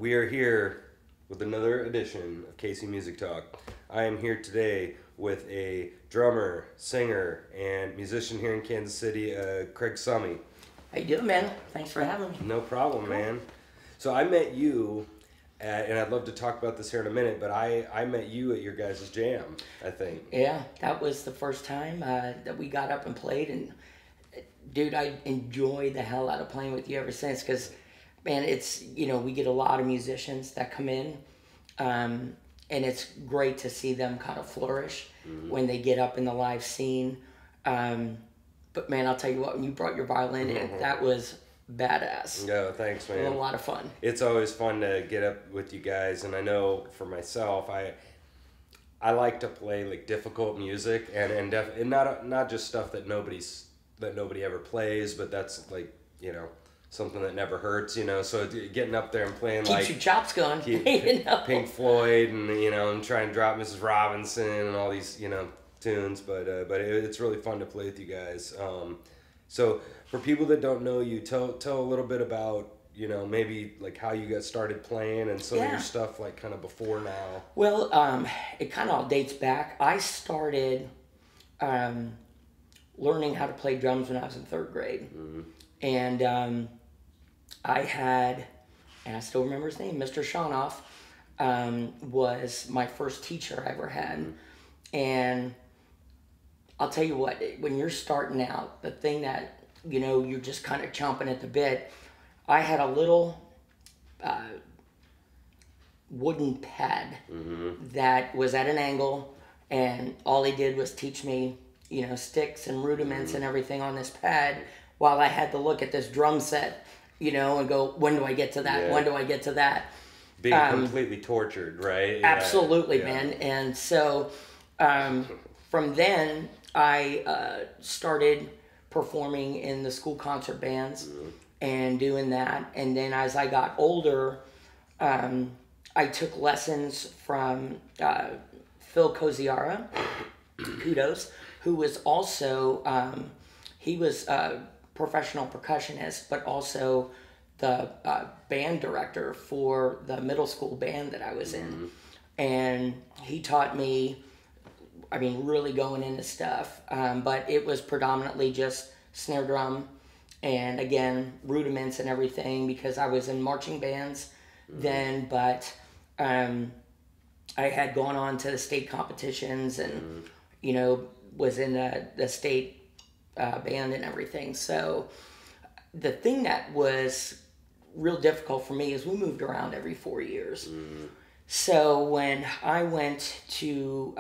We are here with another edition of Casey Music Talk. I am here today with a drummer, singer, and musician here in Kansas City, Craig Summy. How you doing, man? Thanks for having me. No problem, man. So I met you, and I'd love to talk about this here in a minute, but I met you at your guys' jam, I think. Yeah, that was the first time that we got up and played, and dude, I enjoyed the hell out of playing with you ever since, because, man, it's, we get a lot of musicians that come in, and it's great to see them kind of flourish when they get up in the live scene. But, man, I'll tell you what, when you brought your violin in, that was badass. Yeah, thanks, man. It was a lot of fun. It's always fun to get up with you guys, and I know for myself, I like to play like difficult music, and not just stuff that nobody ever plays, but that's like something that never hurts, So getting up there and playing Keeps your chops going. Pink Floyd, and trying to drop Mrs. Robinson and all these tunes, but it's really fun to play with you guys. So for people that don't know you, tell a little bit about maybe like how you got started playing and some of your stuff like kind of before now. Well, it kind of all dates back. I started learning how to play drums when I was in third grade, and I had, and I still remember his name, Mr. Shanoff, was my first teacher I ever had, and I'll tell you what, when you're starting out, the thing that, you're just kind of chomping at the bit, I had a little wooden pad that was at an angle, and all he did was teach me, sticks and rudiments and everything on this pad, while I had to look at this drum set, and go, when do I get to that? Yeah. When do I get to that? Being completely tortured, right? Absolutely, Yeah. man. And so from then, I started performing in the school concert bands and doing that. And then as I got older, I took lessons from Phil Coziara, kudos, who was also, he was a professional percussionist, but also the band director for the middle school band that I was in. And he taught me, really going into stuff, but it was predominantly just snare drum and, again, rudiments and everything, because I was in marching bands then, but I had gone on to the state competitions and, was in the state band and everything. So the thing that was real difficult for me is we moved around every 4 years. So when I went to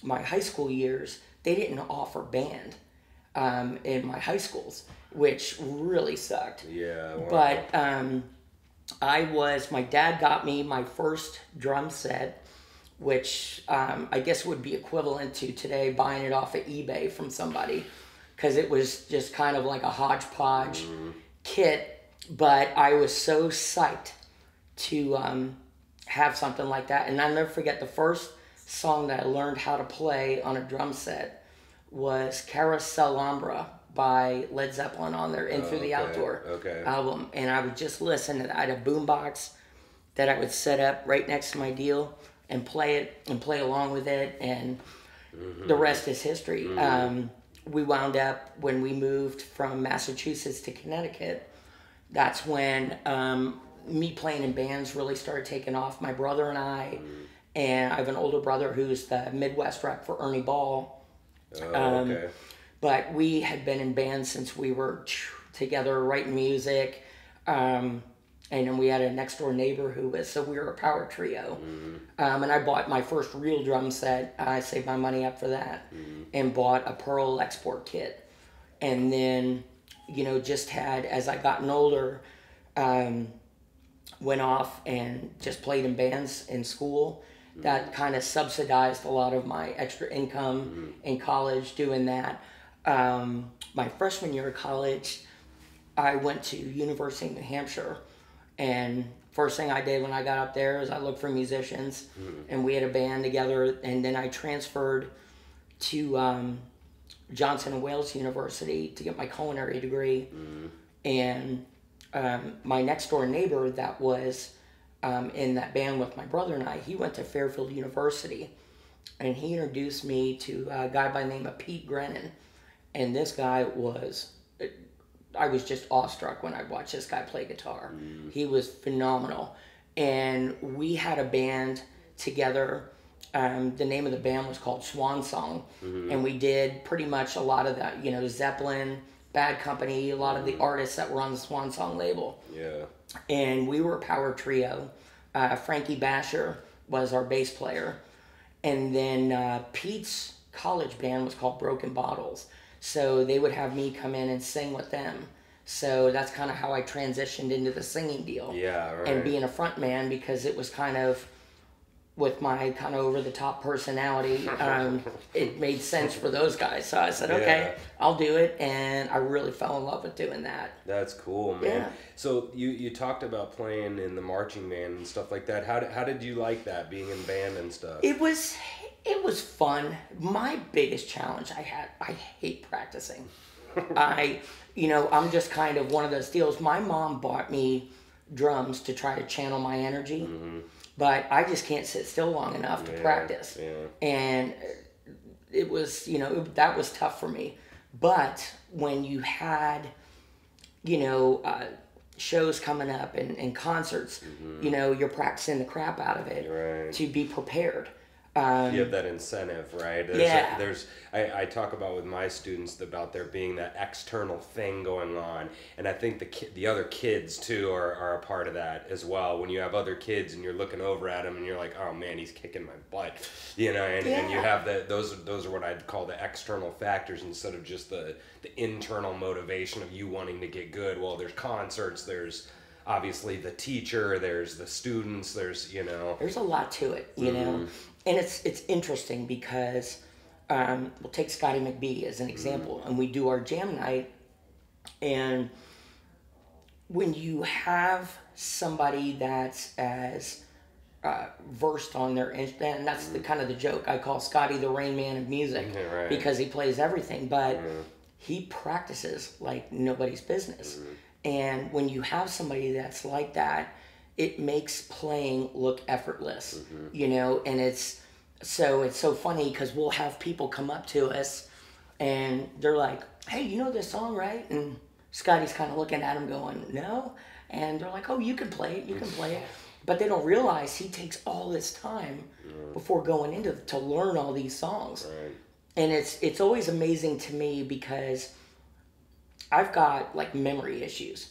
my high school years, they didn't offer band in my high schools, which really sucked. Yeah. Wow. But my dad got me my first drum set, which I guess would be equivalent to today buying it off of eBay from somebody, because it was just kind of like a hodgepodge kit. But I was so psyched to have something like that. And I'll never forget, the first song that I learned how to play on a drum set was Carousel Alhambra by Led Zeppelin on their In Through the Outdoor album. And I would just listen to that. I had a boombox that I would set up right next to my deal and play it and play along with it. And the rest is history. We wound up, when we moved from Massachusetts to Connecticut, that's when me playing in bands really started taking off. My brother and I, and I have an older brother who's the Midwest rep for Ernie Ball. But we had been in bands since we were together writing music. And then we had a next door neighbor so we were a power trio. And I bought my first real drum set. I saved my money up for that and bought a Pearl export kit. And then, just had, as I gotten older, went off and just played in bands in school. That kind of subsidized a lot of my extra income in college doing that. My freshman year of college, I went to University of New Hampshire, and first thing I did when I got up there is I looked for musicians, and we had a band together, and then I transferred to Johnson & Wales University to get my culinary degree. And my next door neighbor that was in that band with my brother and I, he went to Fairfield University, and he introduced me to a guy by the name of Pete Grennan. And this guy was, I was just awestruck when I watched this guy play guitar. He was phenomenal. And we had a band together. The name of the band was called Swan Song. And we did pretty much a lot of that, Zeppelin, Bad Company, a lot of the artists that were on the Swan Song label. Yeah. And we were a power trio. Frankie Basher was our bass player. And then Pete's college band was called Broken Bottles. So they would have me come in and sing with them. So that's kind of how I transitioned into the singing deal. Yeah, right. And being a front man, because it was kind of, with my kind of over-the-top personality, it made sense for those guys. So I said, okay, I'll do it. And I really fell in love with doing that. That's cool, man. Yeah. So you talked about playing in the marching band and stuff like that. How did you like that, being in band and stuff? It was fun. My biggest challenge I hate practicing. I'm just kind of one of those deals. My mom bought me drums to try to channel my energy. But I just can't sit still long enough to practice. Yeah. And it was, that was tough for me. But when you had, shows coming up and concerts, you're practicing the crap out of it to be prepared. You have that incentive, right? I talk about with my students about there being that external thing going on, and I think the other kids too are a part of that as well. When you have other kids and you're looking over at them and you're like, oh man, he's kicking my butt, and you have those are what I'd call the external factors instead of just the internal motivation of you wanting to get good. Well, there's concerts, there's obviously the teacher, there's the students, there's there's a lot to it, And it's interesting because we'll take Scotty McBee as an example, and we do our jam night, and when you have somebody that's as versed on their instrument, and that's the kind of the joke, I call Scotty the Rain Man of music, because he plays everything, but he practices like nobody's business. And when you have somebody that's like that, it makes playing look effortless, and it's so funny because we'll have people come up to us and they're like, hey, you know this song, right? And Scotty's kind of looking at him going, no. And they're like, oh, you can play it. But they don't realize he takes all this time before going into to learn all these songs. Right. And it's always amazing to me because I've got like memory issues.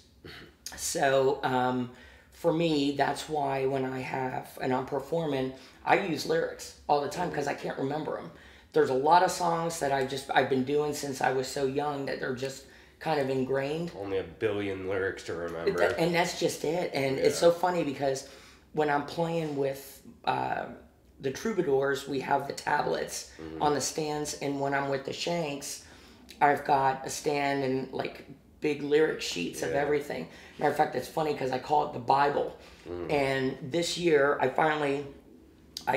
So, for me, that's why when I'm performing, I use lyrics all the time because I can't remember them. There's a lot of songs that I've been doing since I was so young that they're just kind of ingrained. Only 1 billion lyrics to remember. And that's just it. And it's so funny because when I'm playing with the Troubadours, we have the tablets on the stands. And when I'm with the Shanks, I've got a stand and like big lyric sheets of everything. Matter of fact, it's funny because I call it the Bible. And this year, I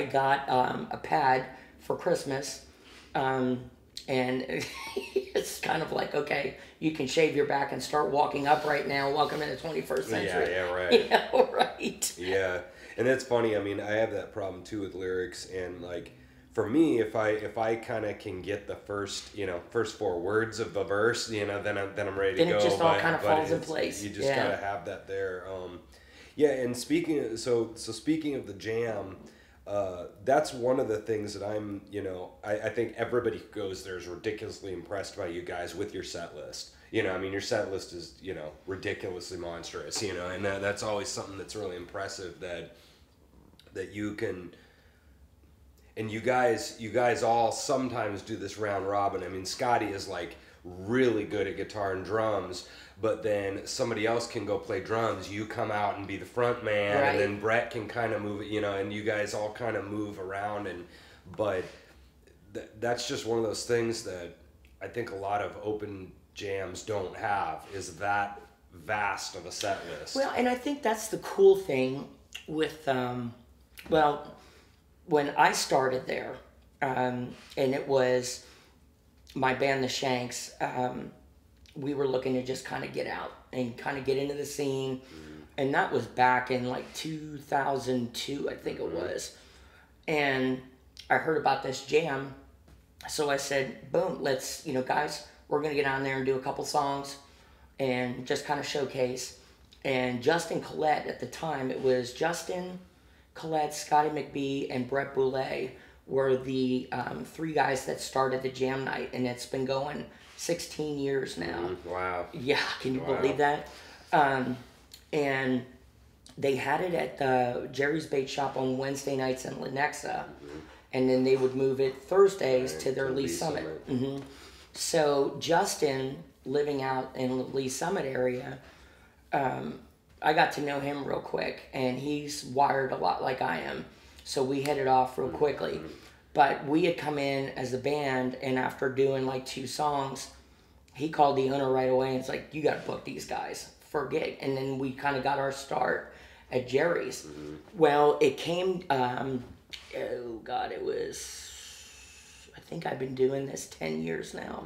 got a pad for Christmas, and it's kind of like, okay, you can shave your back and start walking upright now. Welcome to the 21st century. Yeah, right. Right. Yeah, and that's funny. I mean, I have that problem too with lyrics, and like, for me, if I kind of can get the first 4 words of the verse, then I'm ready to go. Then it just all kind of falls in place. You just gotta have that there. And speaking of the jam, that's one of the things that I'm, I think everybody who goes there is ridiculously impressed by you guys with your set list. Your set list is, ridiculously monstrous, and that's always something that's really impressive that you can. And you guys all sometimes do this round robin. I mean, Scotty is like really good at guitar and drums, but then somebody else can go play drums. You come out and be the front man, and then Brett can kind of move it, and you guys all kind of move around. But that's just one of those things that I think a lot of open jams don't have, is that vast of a set list. Well, and I think that's the cool thing with, when I started there, and it was my band, the Shanks, we were looking to just kind of get out and kind of get into the scene. And that was back in like 2002, I think it was. And I heard about this jam. So I said, boom, let's, guys, we're going to get on there and do a couple songs and just kind of showcase. And Justin Collette at the time, it was Justin Collette, Scotty McBee, and Brett Boulay were the 3 guys that started the jam night. And it's been going 16 years now. Wow. Yeah, can you believe that? And they had it at the Jerry's Bait Shop on Wednesday nights in Lenexa. And then they would move it Thursdays to their Lee Summit. So Justin, living out in the Lee Summit area, I got to know him real quick. And he's wired a lot like I am. So we hit it off real quickly. But we had come in as a band, and after doing like 2 songs, he called the owner right away and it's like, you got to book these guys for a gig. And then we kind of got our start at Jerry's. Well, it came, it was, I think I've been doing this 10 years now.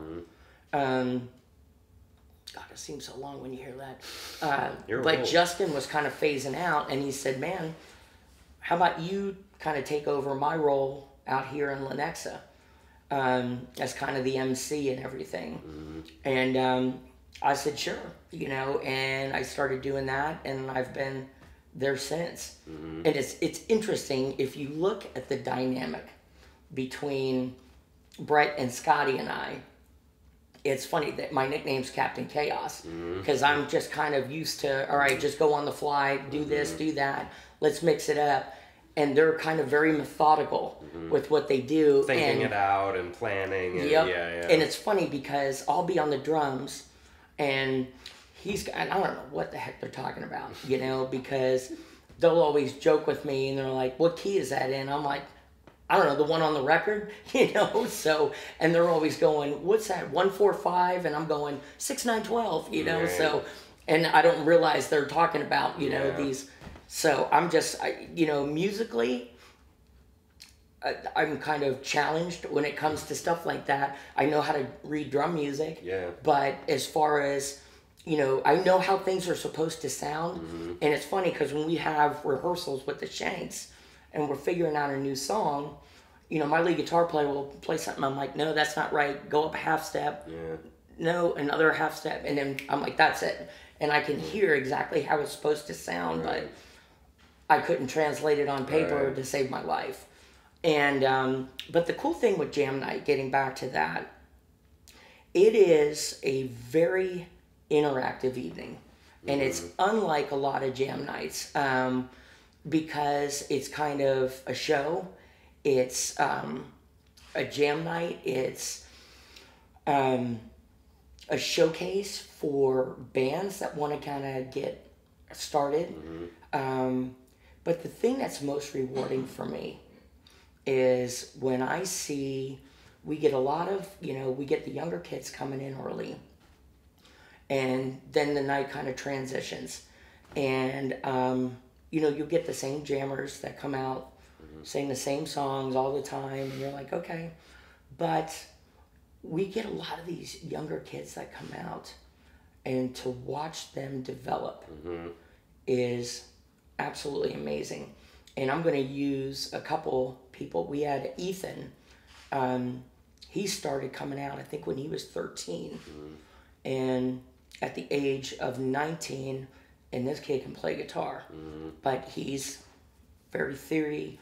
God, it seems so long when you hear that. But old. Justin was kind of phasing out, and he said, man, how about you kind of take over my role out here in Lenexa as kind of the MC and everything. And I said, sure, and I started doing that, and I've been there since. And it's interesting, if you look at the dynamic between Brett and Scotty and I, it's funny that my nickname's Captain Chaos, because I'm just kind of used to, all right, just go on the fly, do this, do that, let's mix it up. And they're kind of very methodical with what they do. Thinking it out and planning. And, yep. Yeah. And it's funny because I'll be on the drums and I don't know what the heck they're talking about, because they'll always joke with me and they're like, what key is that in? I'm like, I don't know, the one on the record, so, and they're always going, what's that, 145? And I'm going, 6912, Right. So, and I don't realize they're talking about, these. So I'm just, musically, I'm kind of challenged when it comes to stuff like that. I know how to read drum music. Yeah. But as far as, I know how things are supposed to sound. And it's funny because when we have rehearsals with the Shanks and we're figuring out a new song, my lead guitar player will play something. I'm like, no, that's not right. Go up a half step. Yeah. No, another half step. And then I'm like, that's it. And I can hear exactly how it's supposed to sound, Right. but I couldn't translate it on paper to save my life. And but the cool thing with Jam Night, getting back to that, it is a very interactive evening. And it's unlike a lot of jam nights because it's kind of a show. It's a jam night. It's a showcase for bands that want to kind of get started. But the thing that's most rewarding for me is when I see, we get a lot of, we get the younger kids coming in early, and then the night kind of transitions. And, you get the same jammers that come out, sing the same songs all the time, and you're like, okay. But we get a lot of these younger kids that come out, and to watch them develop is absolutely amazing. And I'm going to use a couple people. We had Ethan. He started coming out, I think, when he was 13. And at the age of 19, and this kid can play guitar. But he's very theory,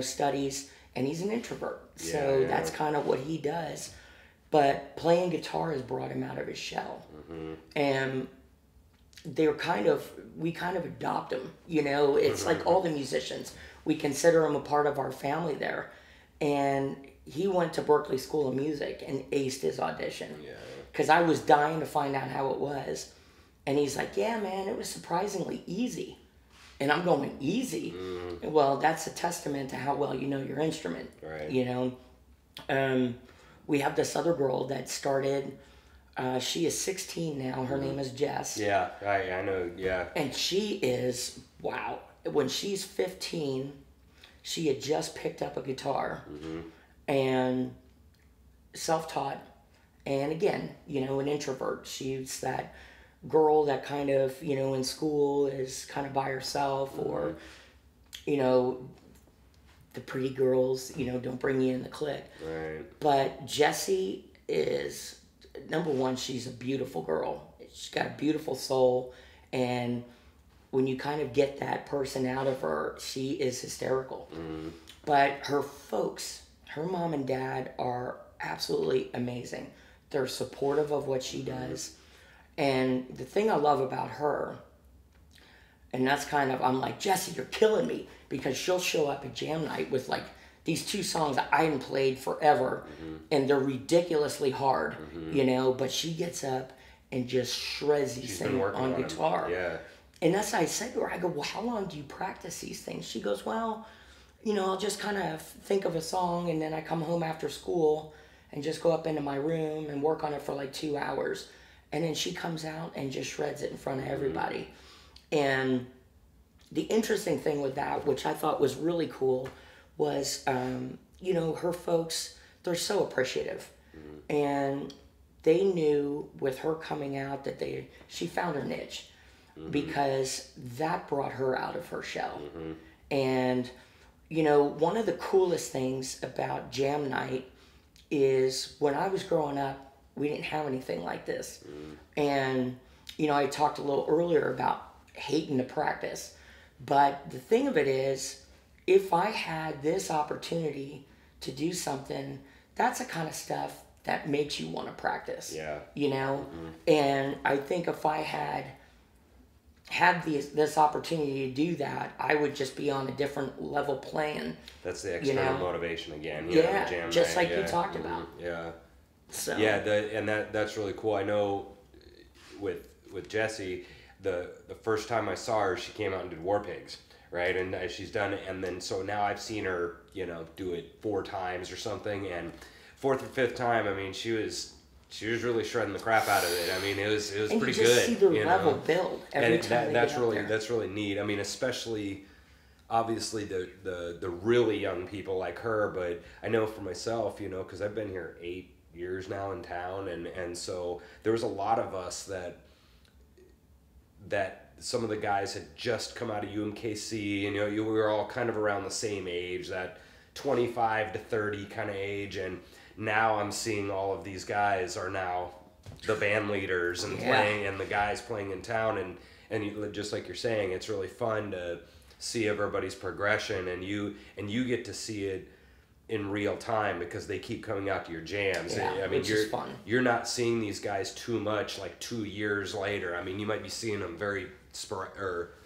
studies, and he's an introvert. So that's kind of what he does. But playing guitar has brought him out of his shell. And we kind of adopt them, it's like all the musicians, we consider them a part of our family there. And he went to Berklee School of Music and aced his audition because I was dying to find out how it was. And he's like, yeah, man, it was surprisingly easy. And I'm going, easy? Well, that's a testament to how well you know your instrument. Right. We have this other girl that started, she is 16 now. Her name is Jess. Yeah, I know, yeah. And she is, wow. When she's 15, she had just picked up a guitar and self-taught. And again, an introvert. She's that girl that kind of, in school is kind of by herself, or, you know, the pretty girls, don't bring you in the clique. Right. But Jessie is, number one, she's a beautiful girl. She's got a beautiful soul. And when you kind of get that person out of her, she is hysterical. But her folks, her mom and dad, are absolutely amazing. They're supportive of what she does. And the thing I love about her, and that's kind of, I'm like, Jessie, you're killing me. Because she'll show up at jam night with like these 2 songs that I hadn't played forever. And they're ridiculously hard, but she gets up and just shreds these things on guitar. Yeah. And that's what I said to her. I go, well, how long do you practice these things? She goes, well, I'll just kind of think of a song, and then I come home after school and just go up into my room and work on it for like 2 hours. And then she comes out and just shreds it in front of everybody. And the interesting thing with that, which I thought was really cool, was, her folks, they're so appreciative. And they knew with her coming out that she found her niche, because that brought her out of her shell. And, one of the coolest things about jam night is when I was growing up, we didn't have anything like this. And, I talked a little earlier about hating to practice. But the thing of it is, if I had this opportunity to do something, that's the kind of stuff that makes you want to practice. Yeah. And I think if I had this opportunity to do that, I would just be on a different level playing. That's the external motivation again. Yeah, the jam just night. like you talked about. Yeah. So. Yeah, that's really cool. I know with Jessie, the first time I saw her, she came out and did War Pigs, right? And she's done it, and then so now I've seen her, do it 4 times or something, and 4th or 5th time, I mean, she was really shredding the crap out of it. I mean, it was and pretty you just good. See the level build every time. That's really neat. I mean, especially obviously the really young people like her, but I know for myself, because I've been here 8 years now in town, and so there was a lot of us that some of the guys had just come out of UMKC, and we were all kind of around the same age, that 25 to 30 kind of age, and now I'm seeing all of these guys are now the band leaders and playing, and the guys playing in town, and just like you're saying, it's really fun to see everybody's progression, and you get to see it in real time because they keep coming out to your jams. Yeah, I mean, which is fun. You're not seeing these guys too much like 2 years later. I mean, you might be seeing them very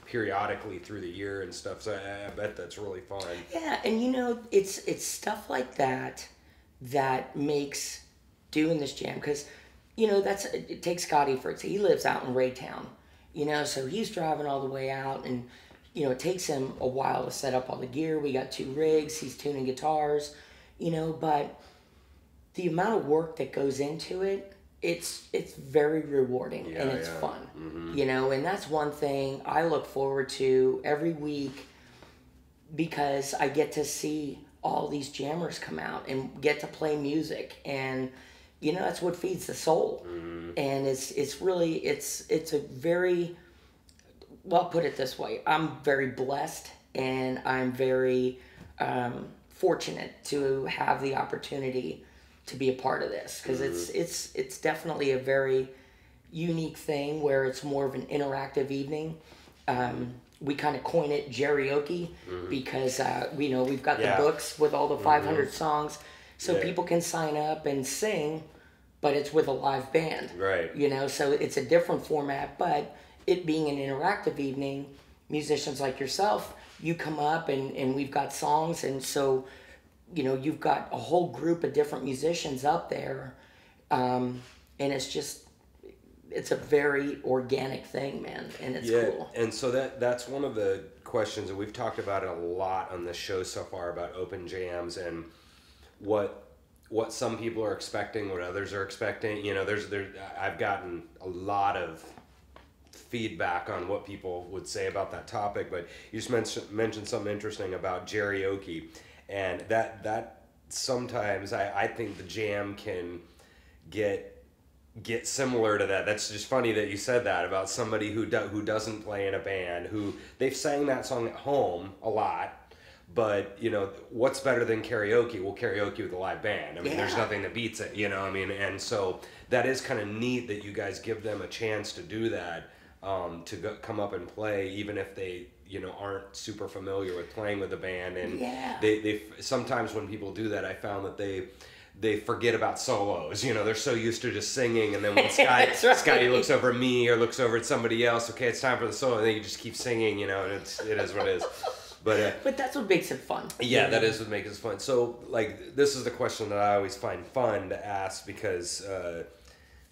periodically through the year and stuff. So I bet that's really fun. Yeah, and it's stuff like that makes doing this jam, because take Scotty for it. He lives out in Raytown, so he's driving all the way out, and it takes him a while to set up all the gear. We got 2 rigs. He's tuning guitars, but the amount of work that goes into it, it's very rewarding, and it's fun, and that's one thing I look forward to every week, because I get to see all these jammers come out and get to play music, and that's what feeds the soul. And it's really a very, well, I'll put it this way, I'm very blessed, and I'm very fortunate to have the opportunity to be a part of this, because it's definitely a very unique thing where it's more of an interactive evening. We kind of coin it karaoke, because we've got the books with all the 500 songs, so people can sign up and sing, but it's with a live band, right? So it's a different format, but it being an interactive evening, musicians like yourself, you come up and we've got songs, and so you've got a whole group of different musicians up there, and it's a very organic thing, man, and it's cool. And so that's one of the questions, and we've talked about it a lot on this show so far, about open jams and what some people are expecting, what others are expecting. I've gotten a lot of feedback on what people would say about that topic, but you just mentioned something interesting about karaoke, and that sometimes I think the jam can get get similar to that. That's just funny that you said that about somebody who doesn't play in a band, who they've sang that song at home a lot. But, you know, what's better than karaoke? Well, karaoke with a live band. I mean, there's nothing that beats it, you know, I mean, and so that is kind of neat that you guys give them a chance to do that, come up and play, even if they, you know, aren't super familiar with playing with a band. And they sometimes when people do that, I found that they forget about solos. You know, they're so used to just singing, and then when Scotty looks over at me or looks over at somebody else, okay, it's time for the solo, and then you just keep singing, you know, and it is what it is. But that's what makes it fun. Yeah, that is what makes it fun. So, like, this is the question that I always find fun to ask because,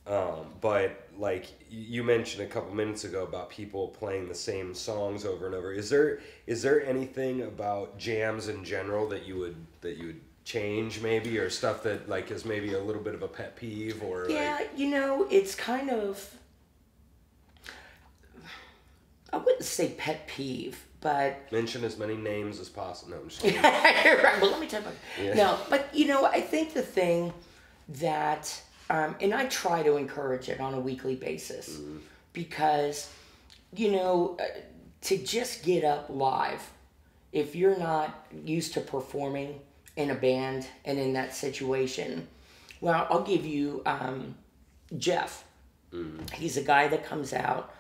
but, like, you mentioned a couple minutes ago about people playing the same songs over and over. Is there anything about jams in general that you would change maybe, or stuff that, like, is maybe a little bit of a pet peeve, or you know, it's kind of, I wouldn't say pet peeve, but mention as many names as possible. No, I'm just kidding. Right. Well, let me tell you about it. Yeah. No, but you know, I think the thing that, and I try to encourage it on a weekly basis, because, you know, to just get up live, if you're not used to performing in a band and in that situation, well, I'll give you Jeff. He's a guy that comes out,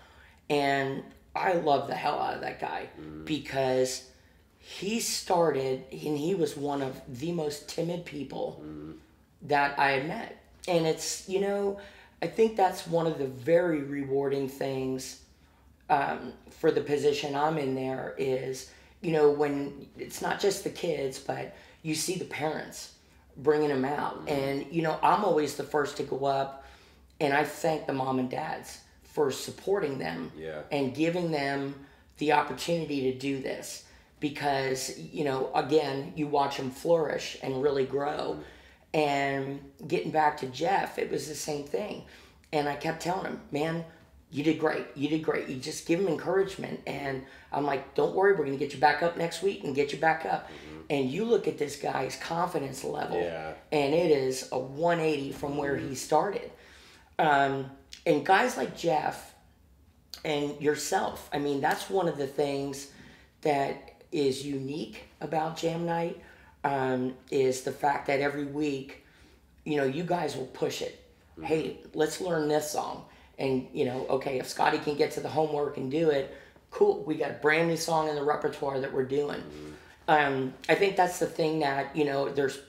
and I love the hell out of that guy because he started, and he was one of the most timid people that I had met. And it's, you know, I think that's one of the very rewarding things for the position I'm in there is, you know, when it's not just the kids, but you see the parents bringing them out. And, you know, I'm always the first to go up, and I thank the mom and dads for supporting them and giving them the opportunity to do this, because, you know, again, you watch them flourish and really grow. And getting back to Jeff, it was the same thing. And I kept telling him, man, you did great. You did great. You just give him encouragement. And I'm like, don't worry, we're going to get you back up next week and get you back up. And you look at this guy's confidence level, and it is a 180 from where he started. And guys like Jeff and yourself, I mean, that's one of the things that is unique about Jam Night, is the fact that every week, you know, you guys will push it. Hey, let's learn this song. And, you know, okay, if Scotty can get to the homework and do it, cool. We got a brand new song in the repertoire that we're doing. I think that's the thing that, you know, there's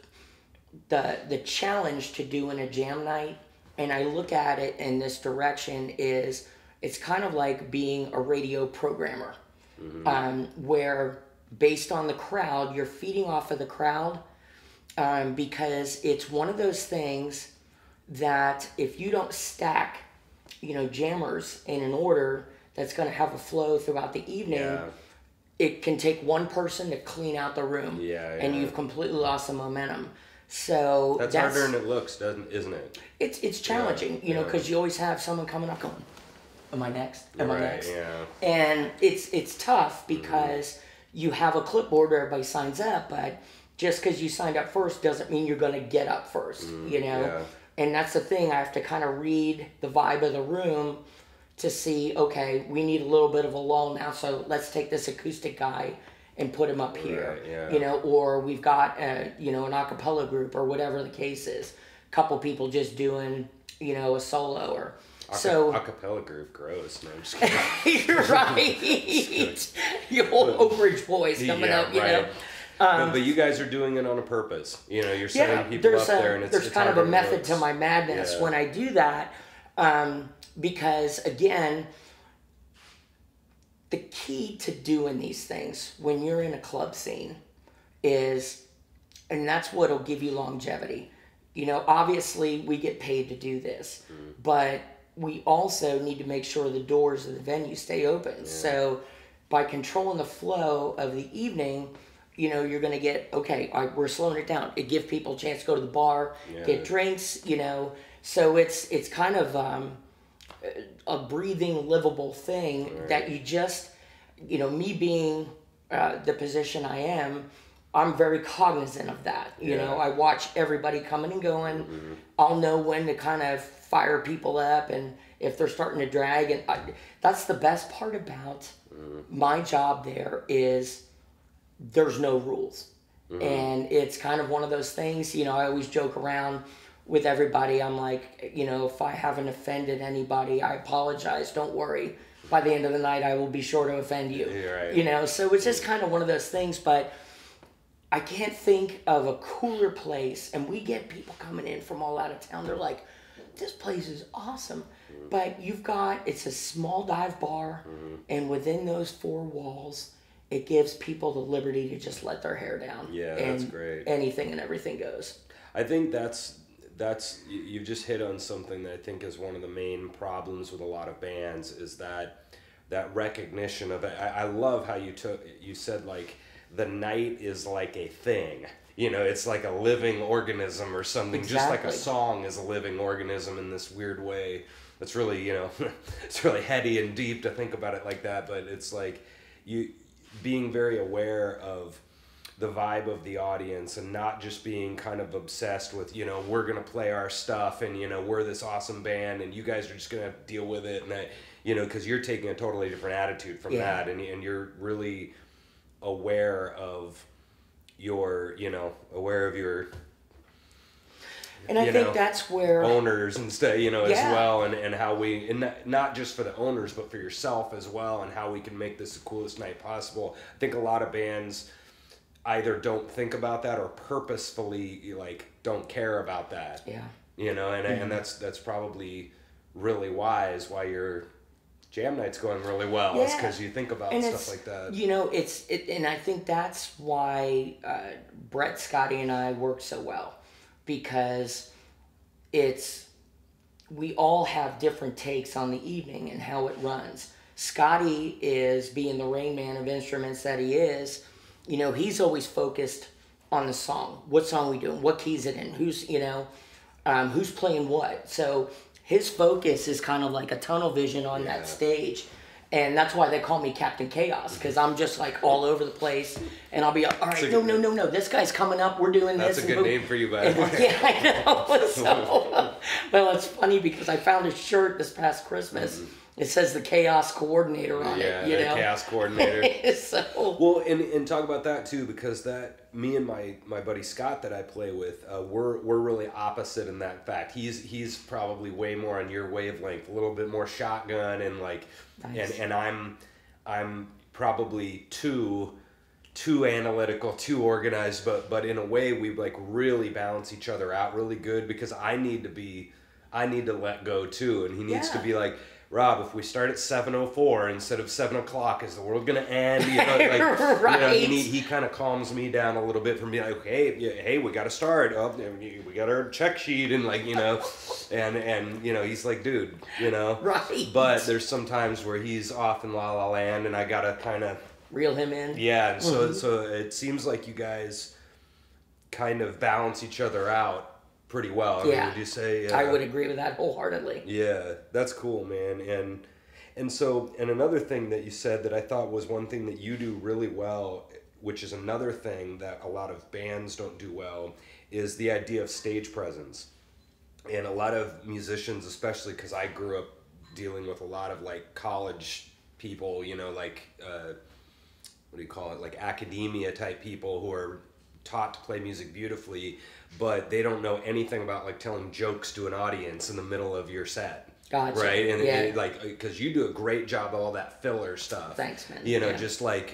the challenge to doing a jam night, and I look at it in this direction, is it's kind of like being a radio programmer, where based on the crowd, you're feeding off of the crowd, because it's one of those things that if you don't stack, you know, jammers in an order that's going to have a flow throughout the evening, it can take one person to clean out the room, and you've completely lost the momentum. So that's harder than it looks, isn't it? It's challenging, you know, because you always have someone coming up going, "Am I next? Am I next?" And it's tough because you have a clipboard where everybody signs up, but just because you signed up first doesn't mean you're going to get up first, you know. And that's the thing. I have to kind of read the vibe of the room to see, okay, we need a little bit of a lull now, so let's take this acoustic guy and put him up here, you know, or we've got, you know, an a cappella group or whatever the case is. A couple people just doing, you know, a solo or so. A cappella group, gross. No, I'm just kidding. You're right. Your whole Oak Ridge boys coming up, you know. But you guys are doing it on a purpose. You know, you're setting people up there, and there's kind of a method to my madness when I do that, because again, the key to doing these things when you're in a club scene is, and that's what'll give you longevity. You know, obviously we get paid to do this, but we also need to make sure the doors of the venue stay open. So by controlling the flow of the evening, you know, you're going to get, okay, we're slowing it down. It gives people a chance to go to the bar, get drinks, you know. So it's kind of a breathing, livable thing that you just, you know, me being the position I am, I'm very cognizant of that. You know, I watch everybody coming and going. I'll know when to kind of fire people up and if they're starting to drag. And that's the best part about my job there is there's no rules. And it's kind of one of those things, you know, I always joke around with everybody. I'm like, you know, if I haven't offended anybody, I apologize. Don't worry. By the end of the night, I will be sure to offend you. Right. You know, so it's just kind of one of those things. But I can't think of a cooler place. And we get people coming in from all out of town. They're like, this place is awesome. But it's a small dive bar. And within those four walls, it gives people the liberty to just let their hair down. Yeah, and that's great. Anything and everything goes. I think that's you've just hit on something that I think is one of the main problems with a lot of bands is that recognition of it. I love how you said like the night is like a thing. You know, it's like a living organism or something. Exactly. Just like a song is a living organism in this weird way. It's really, you know, it's really heady and deep to think about it like that. But it's like you being very aware of the vibe of the audience and not just being kind of obsessed with, you know, we're going to play our stuff and, you know, we're this awesome band and you guys are just going to deal with it. And that, you know, because you're taking a totally different attitude from that and you're really aware of your, you know, and I think that's where owners and stuff, you know, as well, and how and not just for the owners, but for yourself as well, and how we can make this the coolest night possible. I think a lot of bands either don't think about that or purposefully like don't care about that. Yeah. You know, and that's probably really wise why your jam night's going really well. It's because you think about stuff like that. You know, and I think that's why Brett, Scotty, and I work so well. Because we all have different takes on the evening and how it runs. Scotty is, being the Rain Man of instruments that he is, you know, he's always focused on the song. What song are we doing? What key's it in? Who's, you know, who's playing what? So his focus is kind of like a tunnel vision on that stage. And that's why they call me Captain Chaos, because I'm just like all over the place. And I'll be, all right, no, this guy's coming up, we're doing this. That's a good name for you, by the way. Yeah, I know. So, well, it's funny because I found a shirt this past Christmas. It says the Chaos Coordinator on it. You know? Chaos Coordinator. So, well, and talk about that too, because that me and my buddy Scott that I play with, we're really opposite in that fact. He's probably way more on your wavelength, a little bit more shotgun and like, nice. and I'm probably too analytical, too organized, but in a way we like really balance each other out really good because I need to let go too, and he needs to be like, Rob, if we start at 7:04 instead of 7 o'clock, is the world gonna end? You know, like, right. You know, he kind of calms me down a little bit from being like, hey, we got to start. Oh, we got our check sheet and like, you know, and you know, he's like, dude, you know, right. But there's some times where he's off in La La Land, and I gotta kind of reel him in. Yeah, and so it seems like you guys kind of balance each other out pretty well. I mean, would you say? I would agree with that wholeheartedly. Yeah, that's cool, man. And so another thing that you said that I thought was one thing that you do really well, which is another thing that a lot of bands don't do well, is the idea of stage presence. And a lot of musicians, especially because I grew up dealing with a lot of like college people, you know, like what do you call it, like academia type people who are taught to play music beautifully, but they don't know anything about like telling jokes to an audience in the middle of your set. Gotcha. Right? And like, because you do a great job of all that filler stuff. Thanks, man. You know, just like,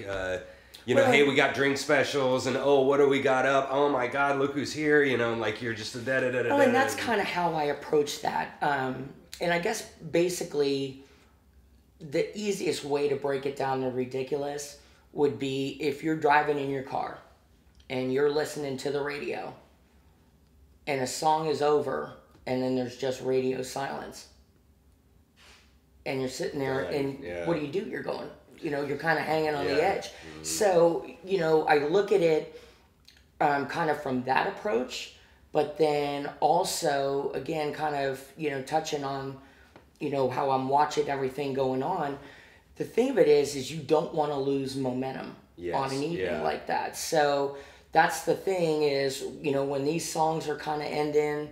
you know, hey, we got drink specials, and oh, what do we got up? Oh my God, look who's here, you know, and like you're just a da-da-da-da-da. Well, and that's kind of how I approach that. And I guess basically the easiest way to break it down to ridiculous would be if you're driving in your car and you're listening to the radio and a song is over and then there's just radio silence. And you're sitting there and what do? You're going, you know, you're kind of hanging on the edge. Mm-hmm. So, you know, I look at it kind of from that approach, but then also, again, kind of, you know, touching on, you know, how I'm watching everything going on. The thing of it is you don't want to lose momentum on an evening like that. So that's the thing is, when these songs are kind of ending,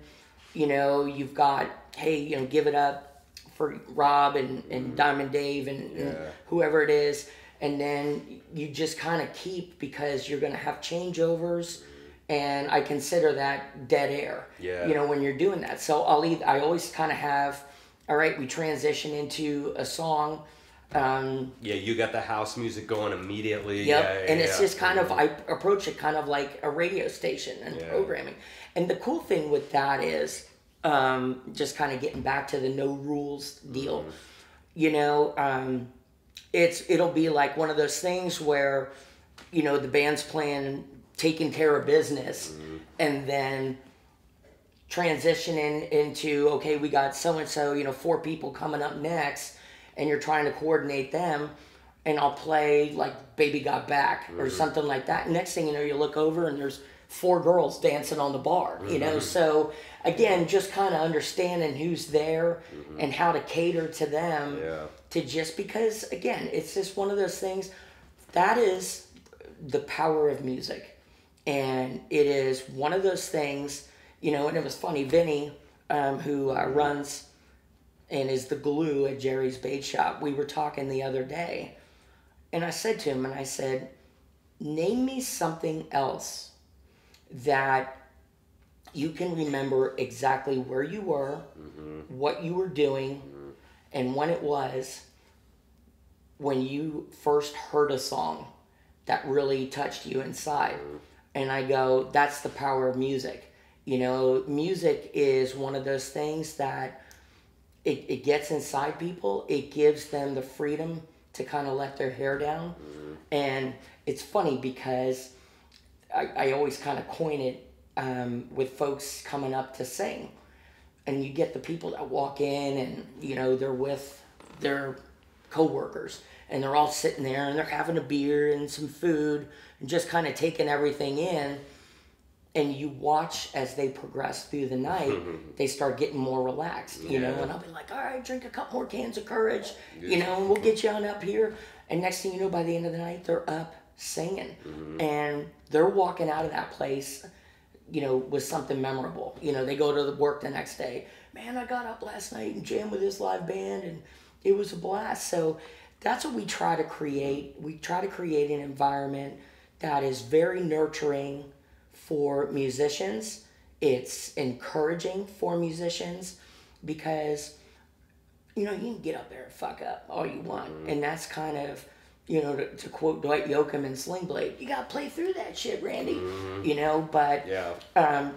you've got, hey, give it up for Rob and Diamond Dave and whoever it is. And then you just kind of keep, because you're going to have changeovers. And I consider that dead air, when you're doing that. So I always kind of have, all right, we transition into a song. You got the house music going immediately. Yep. And it's just kind of, I approach it kind of like a radio station and programming. And the cool thing with that is, just kind of getting back to the no rules deal, it'll be like one of those things where, the band's playing taking care of business, and then transitioning into, okay, we got so-and-so, 4 people coming up next, and you're trying to coordinate them, and I'll play like Baby Got Back or something like that. Next thing you know, you look over and there's 4 girls dancing on the bar, So again, just kind of understanding who's there and how to cater to them. To just, because again, it's just one of those things that is the power of music. And it is one of those things, and it was funny, Vinny, who runs and is the glue at Jerry's Bait Shop, we were talking the other day, and I said to him, name me something else that you can remember exactly where you were, what you were doing, and when it was when you first heard a song that really touched you inside. And I go, that's the power of music. Music is one of those things that it gets inside people. It gives them the freedom to kind of let their hair down. And it's funny because I always kind of coin it with folks coming up to sing. And you get the people that walk in and, they're with their coworkers. And they're all sitting there and they're having a beer and some food and just kind of taking everything in. And you watch as they progress through the night, they start getting more relaxed, and I'll be like, all right, drink a couple more cans of Courage, and we'll get you on up here. And next thing you know, by the end of the night, they're up singing. And they're walking out of that place, with something memorable. They go to the work the next day. Man, I got up last night and jammed with this live band, and it was a blast. So that's what we try to create. We try to create an environment that is very nurturing for musicians. It's encouraging for musicians because, you can get up there and fuck up all you want. And that's kind of, to quote Dwight Yoakam in Sling Blade, you got to play through that shit, Randy. But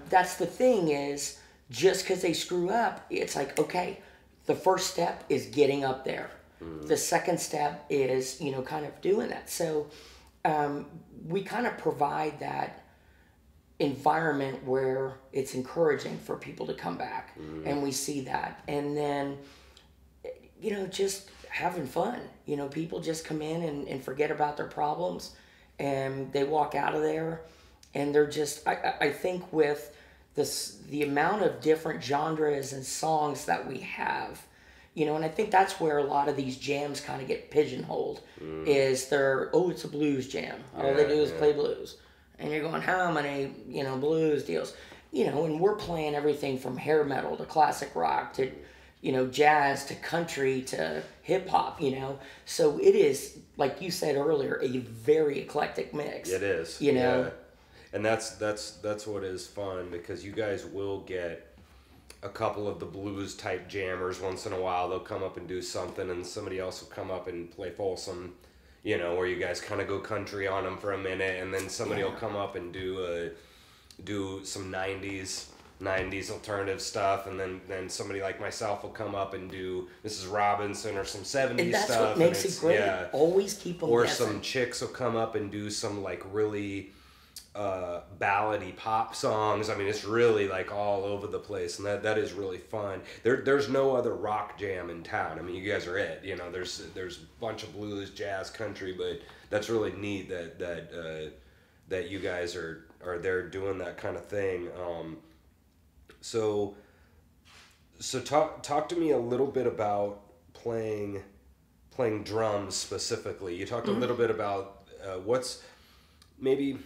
that's the thing is, just because they screw up, it's like, okay, the first step is getting up there. The second step is, kind of doing that. So we kind of provide that environment where it's encouraging for people to come back, and we see that. And then, just having fun. People just come in and forget about their problems, and they walk out of there, and they're just, I think with the amount of different genres and songs that we have, and I think that's where a lot of these jams kind of get pigeonholed, is it's a blues jam. All they do is play blues. And you're going, how many, blues deals? And we're playing everything from hair metal to classic rock to, jazz to country to hip hop, So it is, like you said earlier, a very eclectic mix. It is. Yeah. And that's what is fun, because you guys will get a couple of the blues type jammers once in a while. They'll come up and do something, and somebody else will come up and play Folsom, where you guys kind of go country on them for a minute, and then somebody will come up and do some 90s alternative stuff, and then somebody like myself will come up and do Mrs. Robinson or some 70s and that's stuff. What makes it great. Yeah. Always keep them Or guessing. Some chicks will come up and do some like really ballady pop songs. I mean, it's really like all over the place, and that is really fun. There's no other rock jam in town. I mean, you guys are it. There's a bunch of blues, jazz, country, but that's really neat that you guys are there doing that kind of thing. So talk to me a little bit about playing drums specifically. You talked a little bit about what's maybe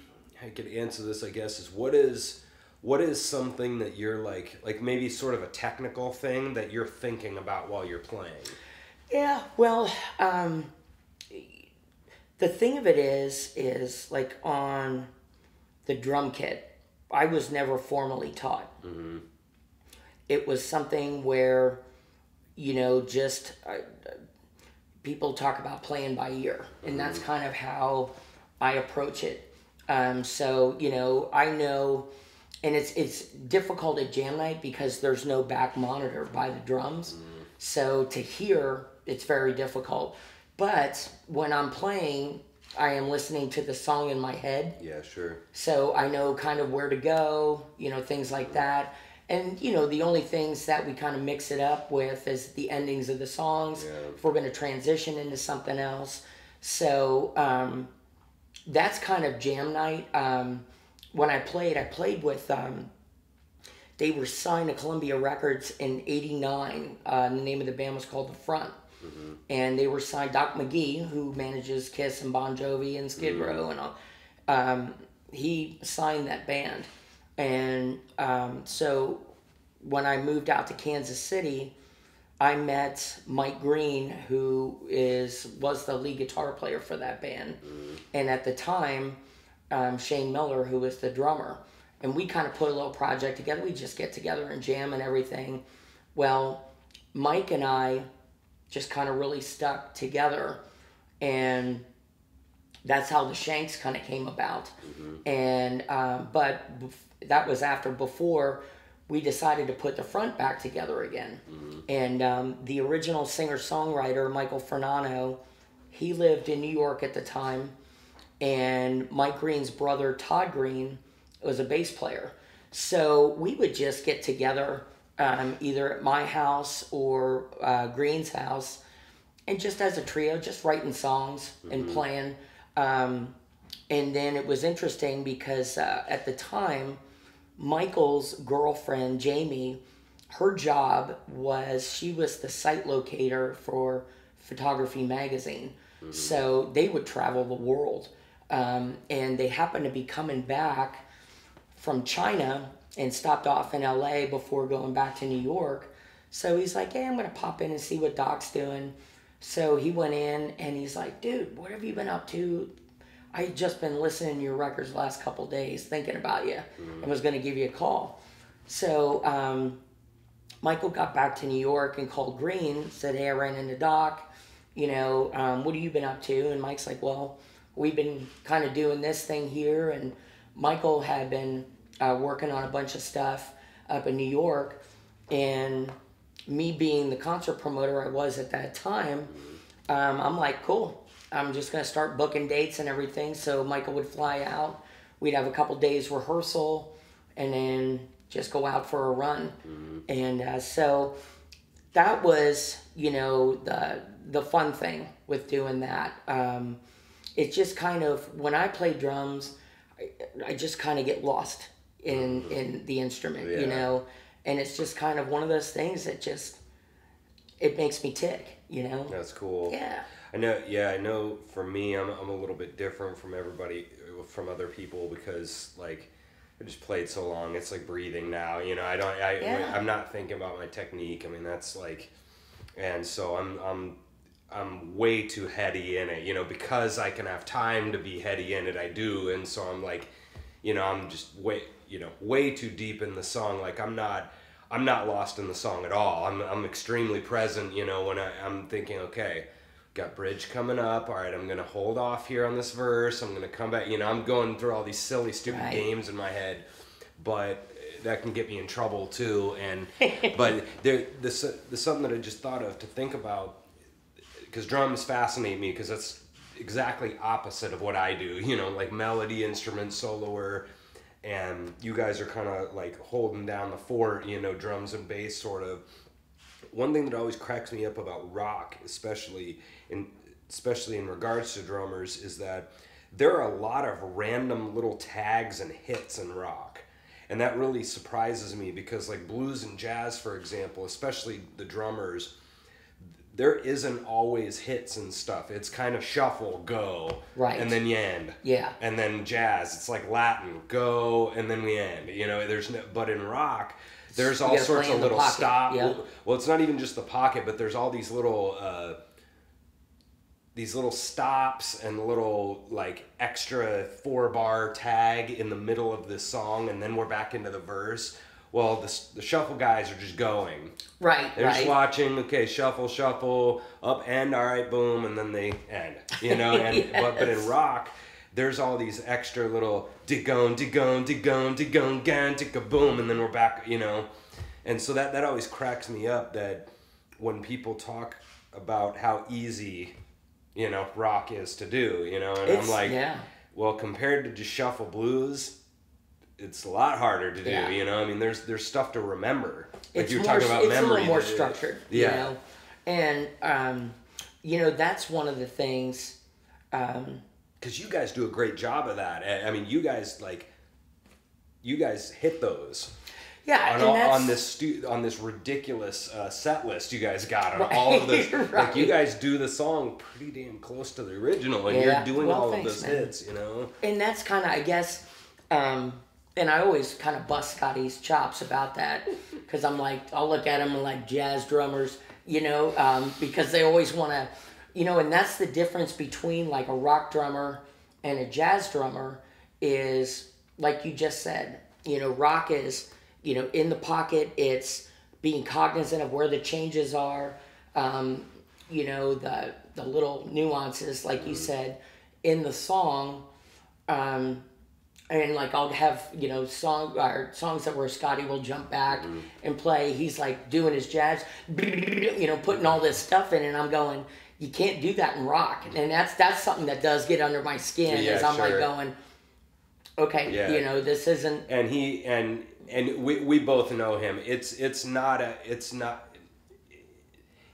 I could answer this, I guess, is what is something that you're like maybe sort of a technical thing that you're thinking about while you're playing? Yeah, well, the thing of it is like on the drum kit, I was never formally taught. Mm-hmm. It was something where, just people talk about playing by ear, and that's kind of how I approach it. So, I know, and it's difficult at jam night because there's no back monitor by the drums. So to hear, it's very difficult. But when I'm playing, I am listening to the song in my head. Yeah, sure. So I know kind of where to go, things like that. And, the only things that we kind of mix it up with is the endings of the songs. Yeah. If we're going to transition into something else. So that's kind of jam night. When I played with, they were signed to Columbia Records in '89. The name of the band was called The Front. Mm-hmm. And they were signed, Doc McGee, who manages Kiss and Bon Jovi and Skid Row and all, he signed that band. And so when I moved out to Kansas City, I met Mike Green, who was the lead guitar player for that band. Mm-hmm. And at the time, Shane Miller, who was the drummer. And we kind of put a little project together. We just get together and jam and everything. Well, Mike and I just kind of really stuck together. And that's how the Shanks kind of came about. Mm-hmm. And but that was before we decided to put the Front back together again. Mm-hmm. And the original singer-songwriter, Michael Fernano, he lived in New York at the time. And Mike Green's brother, Todd Green, was a bass player. So we would just get together either at my house or Green's house, and just as a trio, just writing songs and playing. And then it was interesting because at the time, Michael's girlfriend, Jamie, her job was, she was the site locator for Photography Magazine. Mm-hmm. So they would travel the world. And they happened to be coming back from China and stopped off in LA before going back to New York. So he's like, hey, I'm going to pop in and see what Doc's doing. So he went in and he's like, dude, what have you been up to? I had just been listening to your records the last couple of days, thinking about you, and was going to give you a call. So Michael got back to New York and called Green, said, hey, I ran into Doc. What have you been up to? And Mike's like, well, we've been kind of doing this thing here. And Michael had been working on a bunch of stuff up in New York. And me being the concert promoter I was at that time, I'm like, cool. I'm just going to start booking dates and everything. So Michael would fly out. We'd have a couple days rehearsal and then just go out for a run. Mm-hmm. And so that was, the fun thing with doing that. It's just kind of, when I play drums, I just kind of get lost in the instrument, and it's just kind of one of those things that just, it makes me tick, That's cool. Yeah. I know for me, I'm a little bit different from from other people because like I just played so long. It's like breathing now, I'm not thinking about my technique. I mean, that's like, and so I'm way too heady in it, because I can have time to be heady in it, I do. And so I'm like, I'm just way too deep in the song. Like I'm not lost in the song at all. I'm extremely present, when I'm thinking, okay, got bridge coming up. All right, I'm going to hold off here on this verse. I'm going to come back, I'm going through all these silly, stupid games in my head, but that can get me in trouble too. And, but there's something that I just thought of to think about, because drums fascinate me because that's exactly opposite of what I do, like melody instrument soloer, and you guys are kind of like holding down the fort, drums and bass sort of. One thing that always cracks me up about rock, especially in regards to drummers, is that there are a lot of random little tags and hits in rock. And that really surprises me because like blues and jazz, for example, especially the drummers, there isn't always hits and stuff. It's kind of shuffle, go, right, and then you end. Yeah. And then jazz, it's like Latin, go, and then we end. You know, there's no, but in rock, there's all sorts of little stop. Yeah. Well, it's not even just the pocket, but there's all these little stops and little like extra 4-bar tag in the middle of this song, and then we're back into the verse. Well, the shuffle guys are just going. Right, They're just watching, okay, shuffle, shuffle, up, end, all right, boom, and then they end. You know, and Yes. but in rock, there's all these extra little digon, digon, digon, digon, gan, ticka, boom, and then we're back, you know. And so that always cracks me up that when people talk about how easy, you know, rock is to do, you know, and I'm like, well, compared to just shuffle blues, it's a lot harder to do, you know. I mean, there's stuff to remember. Like It's you're more, talking about it's memory. a little more structured, you Yeah. know. And you know, that's one of the things. Because you guys do a great job of that. I mean, you guys hit those. Yeah, On this ridiculous set list you guys got on all of this. Right. Like you guys do the song pretty damn close to the original, and you're doing all of those hits, you know. And that's kind of, I guess, and I always kind of bust Scotty's chops about that, because I'm like, I'll look at them and like jazz drummers, you know, because they always want to, you know, and that's the difference between like a rock drummer and a jazz drummer is, like you just said, you know, rock is, you know, in the pocket, it's being cognizant of where the changes are, you know, the little nuances, like you said, in the song, and like I'll have, you know, songs that where Scotty will jump back and play. He's like doing his jazz, you know, putting all this stuff in, and I'm going, you can't do that in rock, and that's something that does get under my skin. Yeah, is I'm like going, okay, you know, this isn't. And we both know him.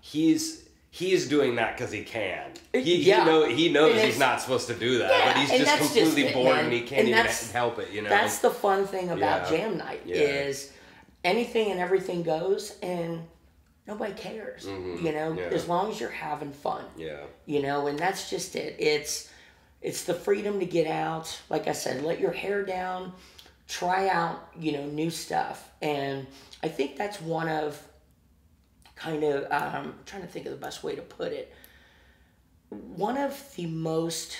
He's doing that because he can. He knows he's not supposed to do that, but he's just completely bored and he can't even help it, you know. That's the fun thing about jam night is anything and everything goes, and nobody cares, you know, as long as you're having fun. Yeah. You know, and that's just it. It's the freedom to get out. Like I said, let your hair down, try out, you know, new stuff. And I think that's one of kind of, I'm trying to think of the best way to put it. One of the most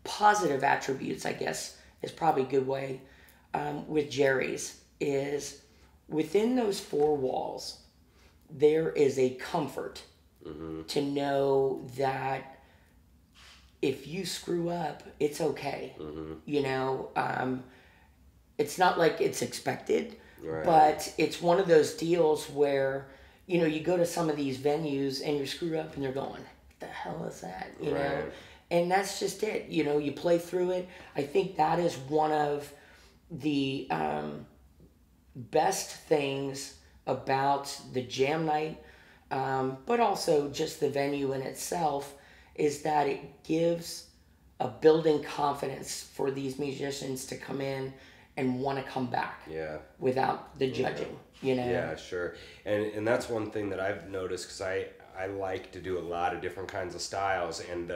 positive attributes, I guess, is probably a good way with Jerry's is within those 4 walls, there is a comfort to know that if you screw up, it's okay. You know, it's not like it's expected, but it's one of those deals where, you know, you go to some of these venues and you screw up and you're going, what the hell is that? You know? And that's just it. You know, you play through it. I think that is one of the best things about the jam night, but also just the venue in itself, is that it gives a building confidence for these musicians to come in and want to come back without the judging, you know? Yeah, sure. And that's one thing that I've noticed, because I like to do a lot of different kinds of styles, and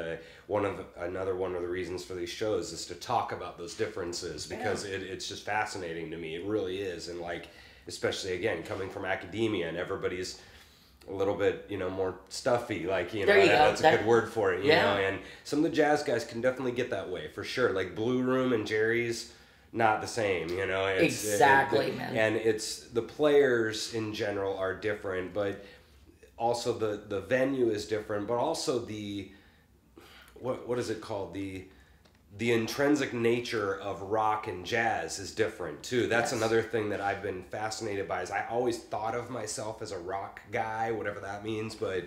another one of the reasons for these shows is to talk about those differences, because it's just fascinating to me. It really is. And like, especially again, coming from academia, and everybody's a little bit, you know, more stuffy, like, you know, that's a good word for it, you know, and some of the jazz guys can definitely get that way, for sure. Like Blue Room and Jerry's, not the same, you know. Man. And it's, the players in general are different, but also the venue is different, but also the, what is it called? The intrinsic nature of rock and jazz is different too. That's another thing that I've been fascinated by, is I always thought of myself as a rock guy, whatever that means, but,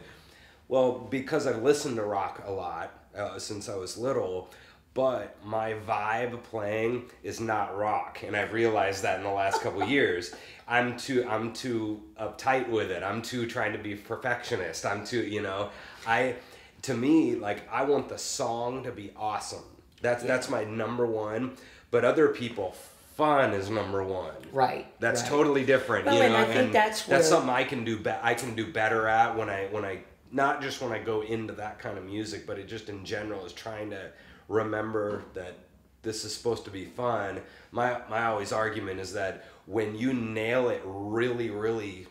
well, because I've listened to rock a lot since I was little, but my vibe playing is not rock, and I've realized that in the last couple of years. I'm too uptight with it. I'm too trying to be perfectionist. I'm too, you know, to me, like, I want the song to be awesome. That's my number one. But other people fun is number one. Right. That's right. totally different. Well, you know, and I think that's something I can do. I can do better at when I not just when I go into that kind of music, but it just in general is trying to remember that this is supposed to be fun. My always argument is that when you nail it really, really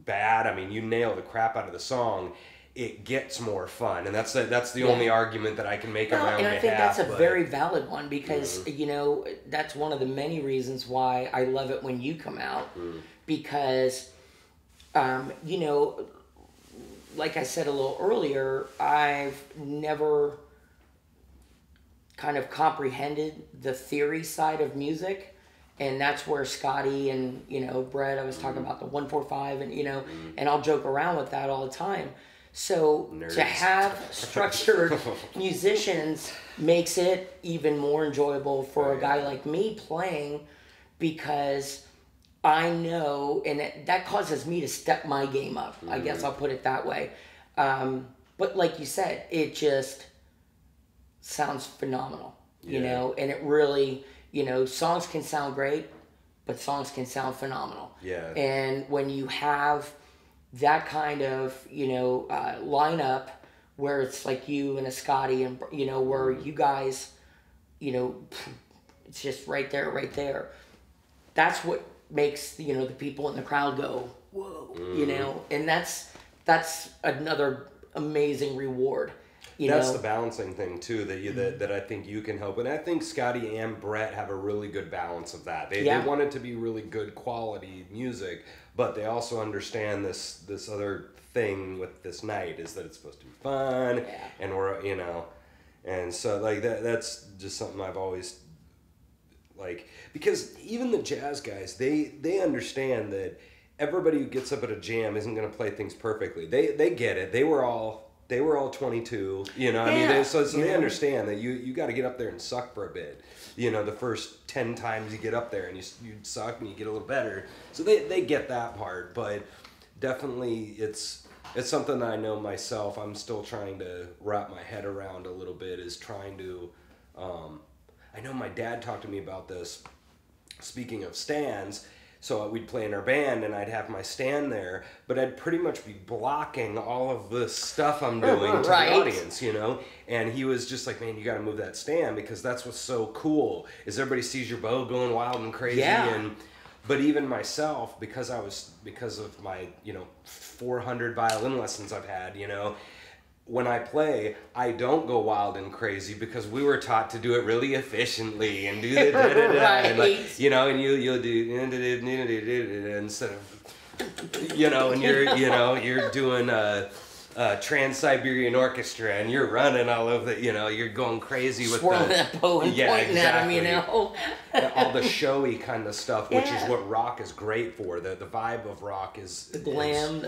bad, I mean, you nail the crap out of the song, it gets more fun, and that's the only argument that I can make around and I think behalf, that's a very valid one because you know that's one of the many reasons why I love it when you come out because you know, like I said a little earlier, I've never kind of comprehended the theory side of music. And that's where Scotty and, you know, Brett, I was talking about the 145 and, you know, and I'll joke around with that all the time. So Nerds. To have structured musicians makes it even more enjoyable for a guy like me playing because I know, and that causes me to step my game up. I guess I'll put it that way. But like you said, it just sounds phenomenal, you know, and it really... You know, songs can sound great, but songs can sound phenomenal. Yeah. And when you have that kind of, you know, lineup where it's like you and a Scotty and, you know, where you guys, you know, it's just right there. That's what makes, you know, the people in the crowd go, whoa, you know, and that's another amazing reward. That's the balancing thing too that I think you can help, and I think Scotty and Brett have a really good balance of that. They want it to be really good quality music, but they also understand this other thing with this night is that it's supposed to be fun, and we're and so like that's just something I've always like, because even the jazz guys they understand that everybody who gets up at a jam isn't going to play things perfectly. They get it. They were all 22, you know. I mean, they understand that you got to get up there and suck for a bit. You know, the first 10 times you get up there and you suck and you get a little better. So they get that part, but definitely it's something that I know myself. I'm still trying to wrap my head around a little bit. Is trying to. I know my dad talked to me about this. Speaking of stands. So we'd play in our band, and I'd have my stand there, but I'd pretty much be blocking all of the stuff I'm doing to the audience, you know? And he was just like, man, you got to move that stand because that's what's so cool is everybody sees your bow going wild and crazy. Yeah. But even myself, because of my, you know, 400 violin lessons I've had, you know, when I play, I don't go wild and crazy because we were taught to do it really efficiently and do the and like, you know, and you'll do instead of, you know, and you're doing Trans-Siberian Orchestra and you're running all over the, you know, you're going crazy with swirling that bow and pointing at them, you know. All the showy kind of stuff, which is what rock is great for. The vibe of rock is the glam,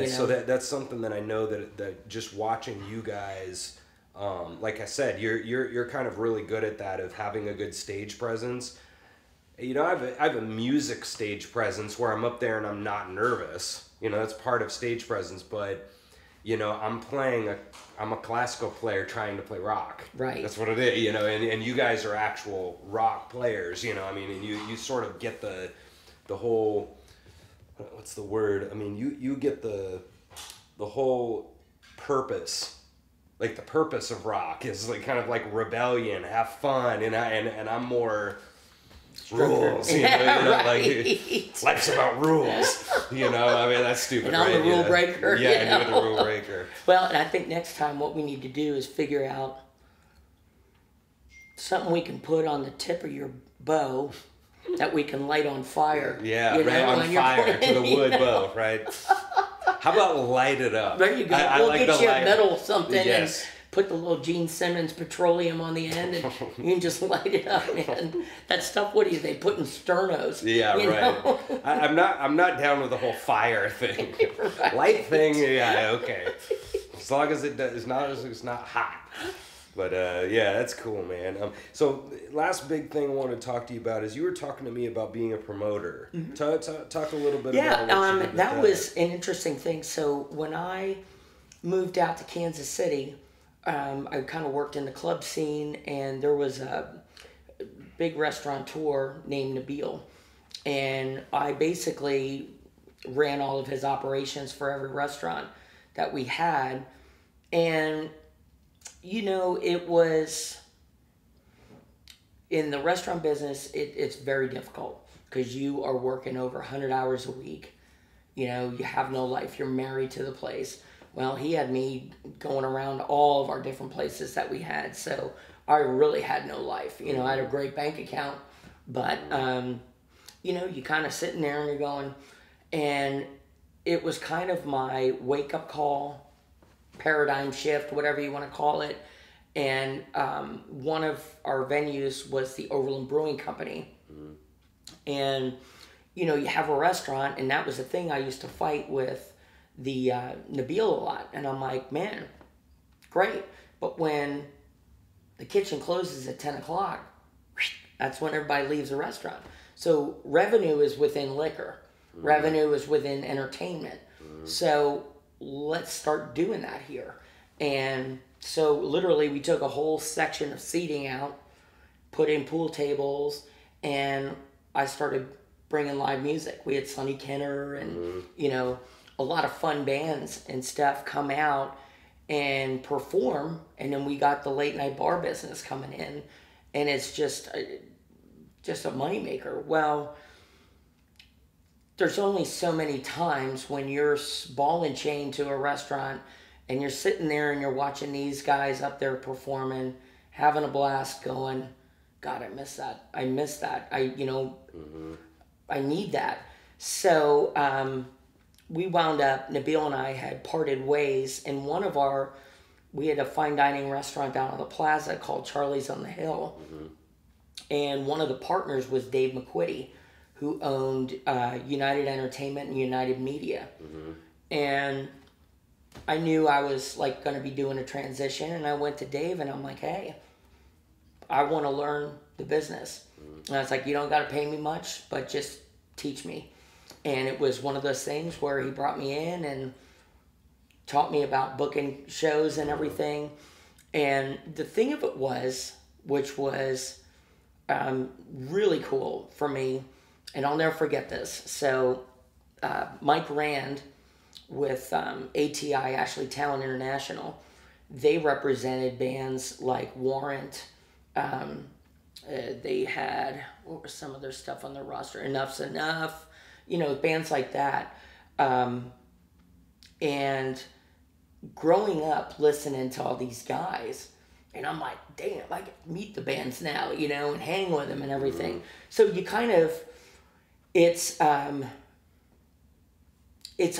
so that's something that I know that just watching you guys, like I said, you're kind of really good at that, of having a good stage presence. You know, I have a music stage presence where I'm up there and I'm not nervous. You know, that's part of stage presence, but you know, I'm a classical player trying to play rock. Right. That's what it is, you know, and you guys are actual rock players, you know, I mean, and you sort of get the whole, what's the word? I mean, you get the whole purpose. Like the purpose of rock is like kind of like rebellion, have fun, and I'm more rules, you know, like life's about rules, you know. I mean, that's stupid. And I'm the rule breaker. Yeah, and you're the rule breaker. Well, and I think next time what we need to do is figure out something we can put on the tip of your bow that we can light on fire. Yeah, right on fire to the wood bow, right? How about light it up? There you go. We'll like get you a metal something and put the little Gene Simmons petroleum on the end, and you can just light it up, man. That stuff, what do they put in sternos? Yeah, right. I'm not down with the whole fire thing. Right. Light thing, yeah, okay. As long as it's not hot. But yeah, that's cool, man. So last big thing I want to talk to you about is you were talking to me about being a promoter. Mm-hmm. Talk a little bit about what you did that was an interesting thing. So when I moved out to Kansas City, I kind of worked in the club scene, and there was big restaurateur named Nabil, and I basically ran all of his operations for every restaurant that we had. And it was, in the restaurant business, it's very difficult because you are working over 100 hours a week. You have no life. You're married to the place. Well, he had me going around all of our different places that we had, so I really had no life. I had a great bank account, but you kind of sitting there and you're going, and it was kind of my wake-up call, paradigm shift, whatever you want to call it. And one of our venues was the Overland Brewing Company. Mm-hmm. And, you have a restaurant, and that was the thing I used to fight with the Nabil a lot. And I'm like, man, great. But when the kitchen closes at 10 o'clock, that's when everybody leaves the restaurant. So revenue is within liquor. Mm-hmm. Revenue is within entertainment. Mm-hmm. So let's start doing that here. And so literally we took a whole section of seating out, put in pool tables, and I started bringing live music. We had Sonny Kenner and, a lot of fun bands and stuff come out and perform. And then we got the late night bar business coming in, and it's just a moneymaker. Well, there's only so many times when you're ball and chain to a restaurant and you're sitting there and you're watching these guys up there performing, having a blast, going, God, I miss that. I miss that. I need that. So we wound up, Nabil and I had parted ways, and we had a fine dining restaurant down on the plaza called Charlie's on the Hill. Mm-hmm. And one of the partners was Dave McQuitty, who owned United Entertainment and United Media. Mm-hmm. And I knew I was going to be doing a transition, and I went to Dave and I'm like, hey, I want to learn the business. Mm-hmm. And I was like, you don't got to pay me much, but just teach me. And it was one of those things where he brought me in and taught me about booking shows and everything. And the thing of it was, which was really cool for me, and I'll never forget this. So Mike Rand with ATI, Ashley Talent International, they represented bands like Warrant. They had, what was some of their stuff on their roster? Enough's Enough, bands like that. And growing up listening to all these guys, and I'm like, damn, I get to meet the bands now, and hang with them and everything. Mm-hmm. So you kind of, it's a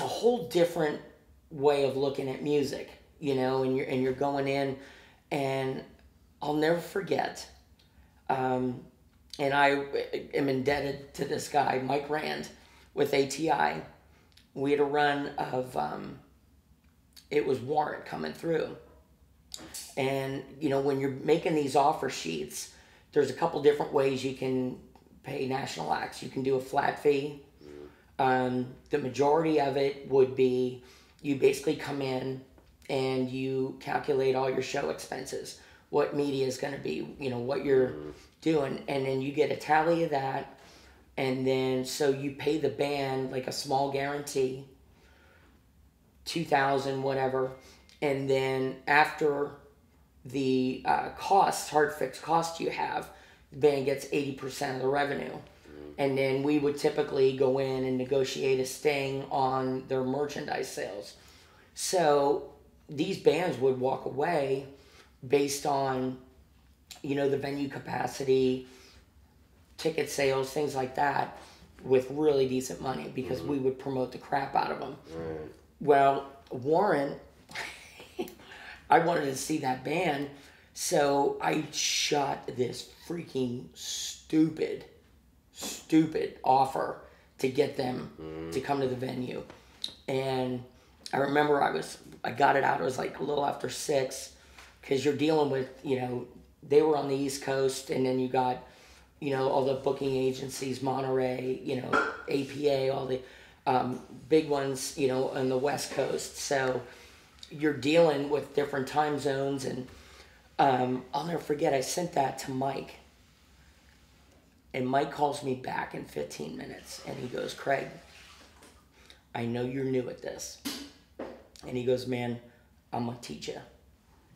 whole different way of looking at music, and you're going in, and I'll never forget, and I am indebted to this guy, Mike Rand, with ATI. We had a run of, it was Warrant coming through. And, when you're making these offer sheets, there's a couple different ways you can pay national acts. You can do a flat fee. The majority of it would be you basically come in and you calculate all your show expenses, what media is going to be, what you're doing, and then you get a tally of that, and then so you pay the band like a small guarantee, $2,000 whatever, and then after the hard fixed costs you have, the band gets 80% of the revenue. And then we would typically go in and negotiate a sting on their merchandise sales. So these bands would walk away based on, the venue capacity, ticket sales, things like that, with really decent money because we would promote the crap out of them. Right. Well, Warren, I wanted to see that band, so I shot this freaking stupid offer to get them to come to the venue. And I remember I got it out, it was like a little after 6, because you're dealing with, they were on the East Coast, and then you got, all the booking agencies, Monterey, APA, all the big ones, on the West Coast. So you're dealing with different time zones, and I'll never forget, I sent that to Mike. And Mike calls me back in 15 minutes, and he goes, Craig, I know you're new at this. And he goes, man, I'm going to teach you.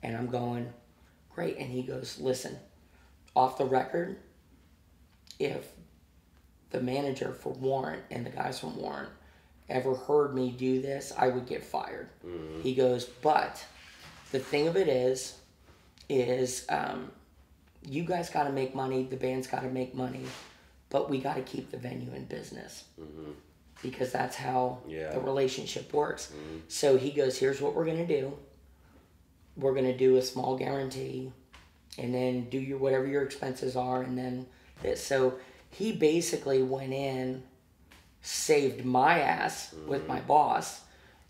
And I'm going, great. And he goes, listen, off the record, if the manager for Warrant and the guys from Warrant ever heard me do this, I would get fired. Mm-hmm. He goes, but the thing of it is you guys got to make money, the band's got to make money, but we got to keep the venue in business. Mm-hmm. Because that's how the relationship works. Mm-hmm. So he goes, here's what we're going to do. We're going to do a small guarantee, and then do your whatever your expenses are, and then this. So he basically went in, saved my ass with my boss,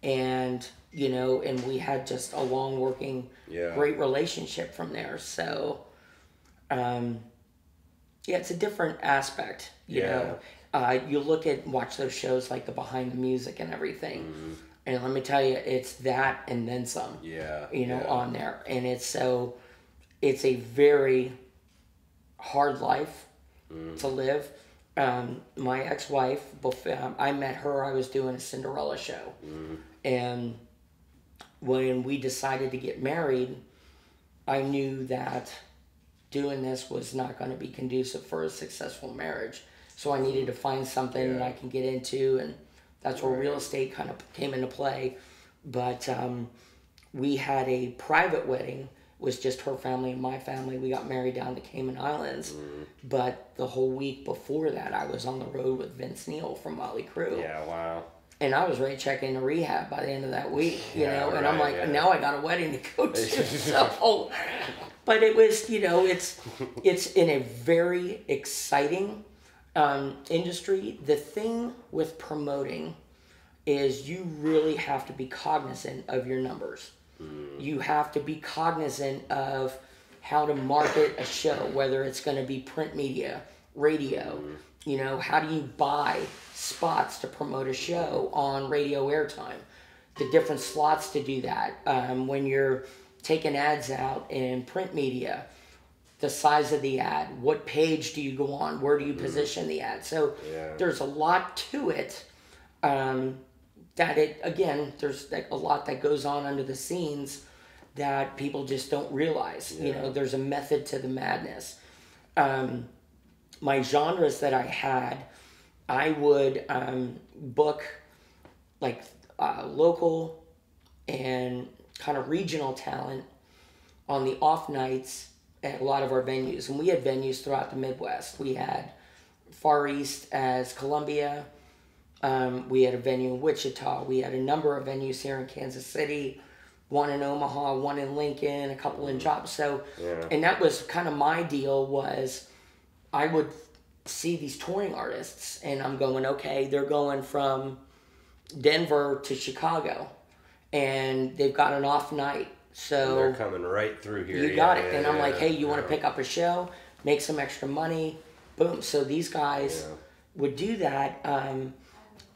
and and we had just a long working, great relationship from there. So, it's a different aspect, you know. You watch those shows like the Behind the Music and everything. Mm-hmm. And let me tell you, it's that and then some, on there. And it's a very hard life to live. My ex-wife, I met her, I was doing a Cinderella show. Mm. And when we decided to get married, I knew that doing this was not going to be conducive for a successful marriage. So I needed to find something that I can get into, and that's where real estate kind of came into play. But we had a private wedding. It was just her family and my family. We got married down the Cayman Islands. Mm. But the whole week before that, I was on the road with Vince Neil from Motley Crue. Yeah, wow. And I was ready to check into rehab by the end of that week, you know. And I'm like, now I got a wedding to go to. So, but it was, it's in a very exciting industry. The thing with promoting is you really have to be cognizant of your numbers. Mm. You have to be cognizant of how to market a show, whether it's going to be print media, radio. Mm. How do you buy spots to promote a show on radio airtime? The different slots to do that. When you're taking ads out in print media, the size of the ad, what page do you go on, where do you position the ad? So there's a lot to it. There's a lot that goes on under the scenes that people just don't realize. There's a method to the madness. My genres that I had, I would book like local and kind of regional talent on the off nights at a lot of our venues. And we had venues throughout the Midwest. We had Far East as Columbia. We had a venue in Wichita. We had a number of venues here in Kansas City, one in Omaha, one in Lincoln, a couple in Job. So, and that was kind of my deal. Was I would see these touring artists, and I'm going, okay, they're going from Denver to Chicago, and they've got an off night. So they're coming right through here. You got it. And I'm like, hey, you want to pick up a show, make some extra money? Boom. So these guys would do that.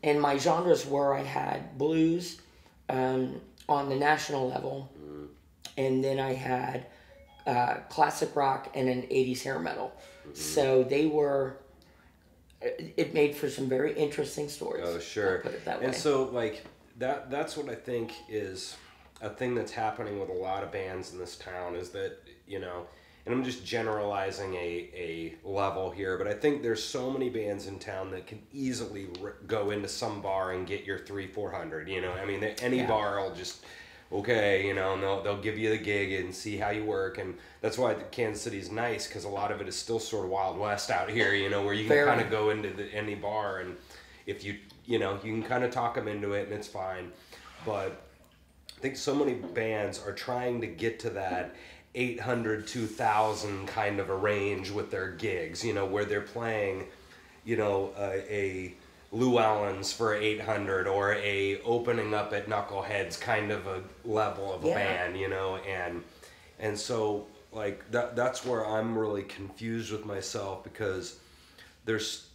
And my genres were, I had blues on the national level, and then I had classic rock and an 80s hair metal. Mm-hmm. So it made for some very interesting stories. Oh, sure. I'll put it that way. And so, like, that's what I think is a thing that's happening with a lot of bands in this town is that, and I'm just generalizing a level here, but I think there's so many bands in town that can easily go into some bar and get your 300-400, I mean, any bar will just, okay, and they'll give you the gig and see how you work, and that's why Kansas City's nice, because a lot of it is still sort of Wild West out here, where you can kind of go into any bar, and if you can kind of talk them into it, and it's fine, but I think so many bands are trying to get to that 800, 2,000 kind of a range with their gigs, where they're playing, a Lou Allen's for 800 or a opening up at Knuckleheads kind of a level of a band, and so like that's where I'm really confused with myself, because there's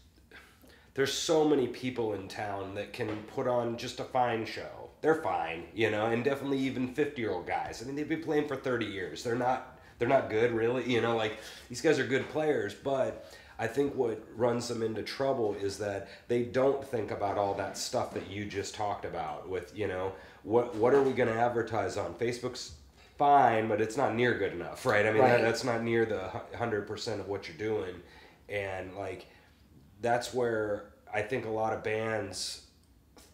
so many people in town that can put on just a fine show. They're fine, and definitely even 50-year-old guys. I mean, they've been playing for 30 years. They're not good, really. Like, these guys are good players, but I think what runs them into trouble is that they don't think about all that stuff that you just talked about with, you know, what are we going to advertise on? Facebook's fine, but it's not near good enough, right? I mean, Right. that's not near the 100% of what you're doing. And like, that's where I think a lot of bands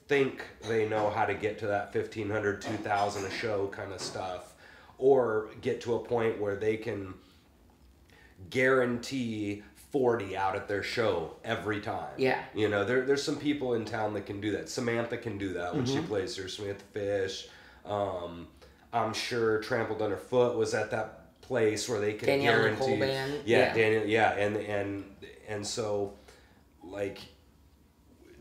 think they know how to get to that 1,500, 2,000 a show kind of stuff, or get to a point where they can guarantee 40 out at their show every time. Yeah. You know, there's some people in town that can do that. Samantha can do that when she plays her. Samantha Fish. I'm sure Trampled Underfoot was at that place where they can Danielle guarantee. Nicole Band. Yeah, Daniel. Yeah, and so, like,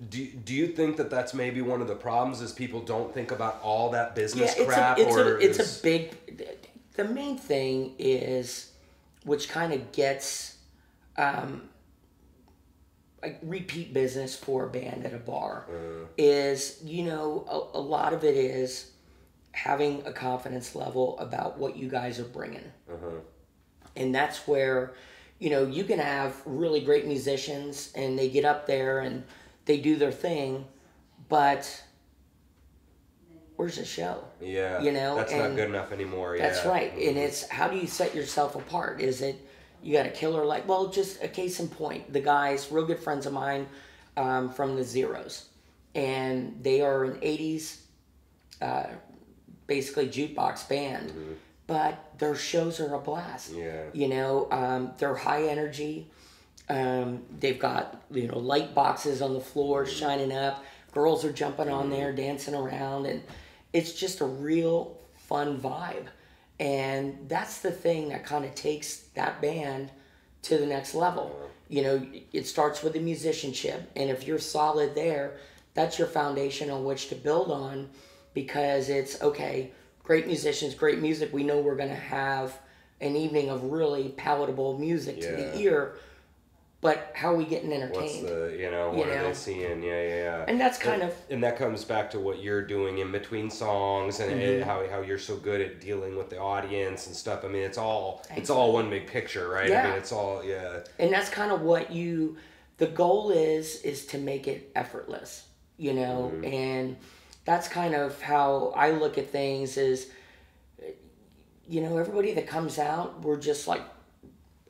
do you think that that's maybe one of the problems is people don't think about all that business crap? It's a big. The main thing is, which kind of gets, like repeat business for a band at a bar, is, you know, a lot of it is having a confidence level about what you guys are bringing. And that's where, you know, you can have really great musicians and they get up there and they do their thing, but where's the show? Yeah, you know, that's not good enough anymore. That's right. And it's, how do you set yourself apart? Is it, you got a killer, like, well, just a case in point, the guys, real good friends of mine, from the Zeros, and they are an 80s, basically jukebox band, but their shows are a blast. Yeah. You know, they're high energy. They've got, you know, light boxes on the floor shining up. Girls are jumping on there, dancing around, and it's just a real fun vibe. And that's the thing that kind of takes that band to the next level. You know, it starts with the musicianship, and if you're solid there, that's your foundation on which to build on, because it's, okay, great musicians, great music, we know we're going to have an evening of really palatable music to the ear, but how are we getting entertained? What's the, you know, what are they seeing? Yeah. And that's kind of... And that comes back to what you're doing in between songs, and how you're so good at dealing with the audience and stuff. I mean, it's all one big picture, right? Yeah. I mean, it's all, And that's kind of what the goal is to make it effortless, you know? And that's kind of how I look at things is, you know, everybody that comes out, we're just like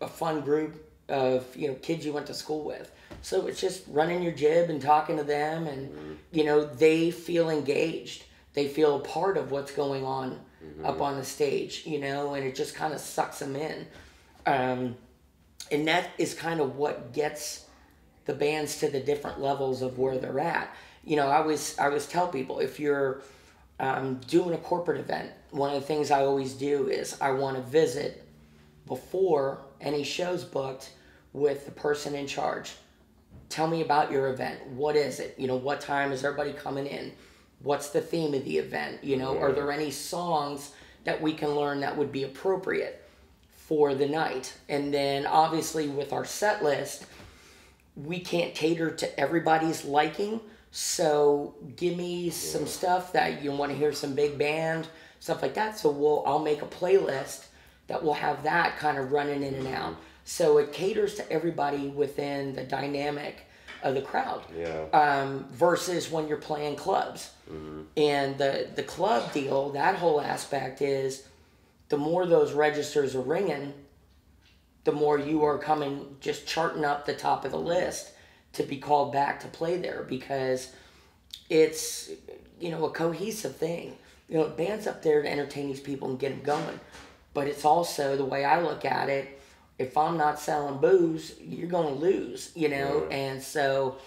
a fun group of, you know, kids you went to school with. So it's just running your jib and talking to them, and you know, they feel engaged. They feel a part of what's going on up on the stage, you know, and it just kind of sucks them in. And that is kind of what gets the bands to the different levels of where they're at. You know, I always tell people, if you're doing a corporate event, one of the things I always do is I want to visit before any show's booked with the person in charge. Tell me about your event. What is it? You know, what time is everybody coming in? What's the theme of the event? You know, are there any songs that we can learn that would be appropriate for the night? And then obviously with our set list, we can't cater to everybody's liking. So give me some stuff that you want to hear, some big band, stuff like that. So I'll make a playlist that will have that kind of running in and out. So it caters to everybody within the dynamic of the crowd. Versus when you're playing clubs. And the club deal, that whole aspect is, the more those registers are ringing, the more you are coming, just charting up the top of the list to be called back to play there, because it's, you know, a cohesive thing. You know, band's up there to entertain these people and get them going. But it's also, the way I look at it, if I'm not selling booze, you're going to lose, you know? And so,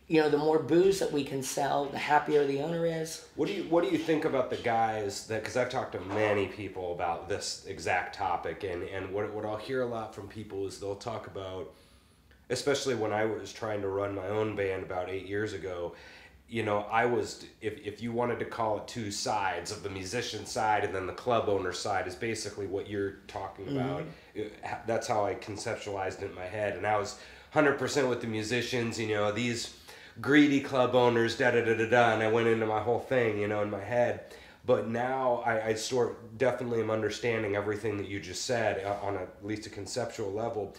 you know, the more booze that we can sell, the happier the owner is. What do you think about the guys that, because I've talked to many people about this exact topic, and what I'll hear a lot from people is they'll talk about, especially when I was trying to run my own band about 8 years ago, you know, I was, if you wanted to call it two sides of the musician side and then the club owner side, is basically what you're talking about. That's how I conceptualized it in my head. And I was 100% with the musicians, you know, these greedy club owners, da-da-da-da-da, and I went into my whole thing, you know, in my head. But now I definitely am understanding everything that you just said on at least a conceptual level.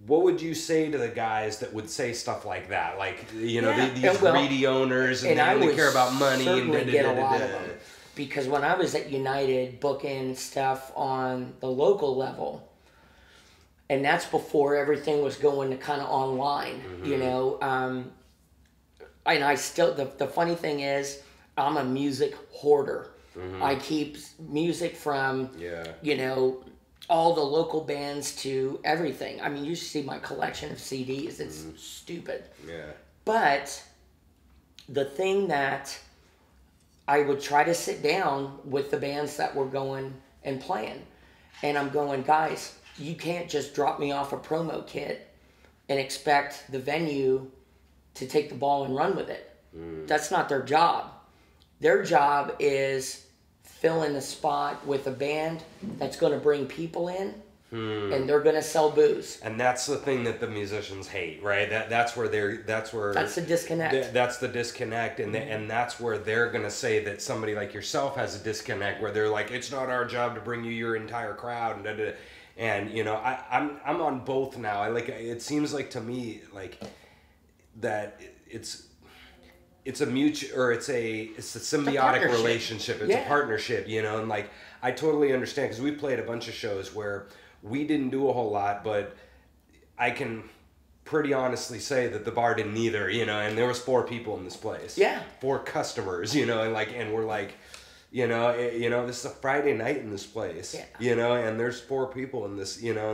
what would you say to the guys that would say stuff like that? Like, you know, these well, greedy owners and they only care about money. And get a lot of them. Because when I was at United booking stuff on the local level, and that's before everything was going to kind of online, you know. And I still, the funny thing is, I'm a music hoarder. I keep music from, you know, all the local bands to everything. I mean, you should see my collection of CDs. It's stupid. Yeah. But the thing that I would try to sit down with the bands that were going and playing. And I'm going, guys, you can't just drop me off a promo kit and expect the venue to take the ball and run with it. That's not their job. Their job is filling the spot with a band that's going to bring people in, and they're going to sell booze. And that's the thing that the musicians hate, right? That's where that's the disconnect. That's the disconnect, and and that's where they're going to say that somebody like yourself has a disconnect, where they're like, it's not our job to bring you your entire crowd, and da-da-da. And you know, I'm on both now. I like, it seems like to me like that it's a mutual, or it's a symbiotic relationship. It's a partnership, you know, and like I totally understand, because we played a bunch of shows where we didn't do a whole lot, but I can pretty honestly say that the bar didn't either, you know, and there was 4 people in this place. 4 customers, you know, and we're like, you know, this is a Friday night in this place, you know, and there's 4 people in this, you know,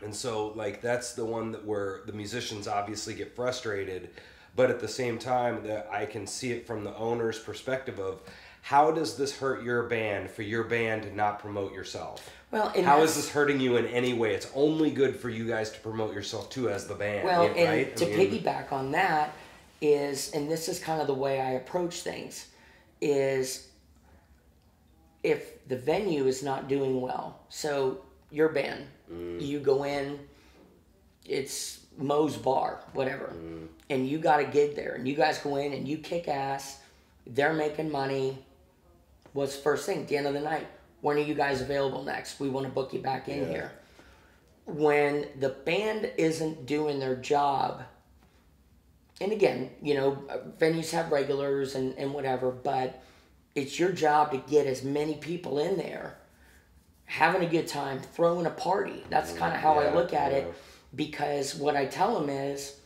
and so like that's the one that where the musicians obviously get frustrated, but at the same time that I can see it from the owner's perspective of, how does this hurt your band for your band to not promote yourself? Well, how is this hurting you in any way? It's only good for you guys to promote yourself too as the band. Well, right? and to piggyback on that is, and this is kind of the way I approach things, is if the venue is not doing well, so your band, you go in, it's Moe's Bar, whatever, and you got a gig there, and you guys go in and you kick ass, they're making money. What's the first thing at the end of the night? When are you guys available next? We want to book you back in here. When the band isn't doing their job, and again, you know, venues have regulars and whatever, but it's your job to get as many people in there, having a good time, throwing a party. That's kind of how I look at it, because what I tell them is,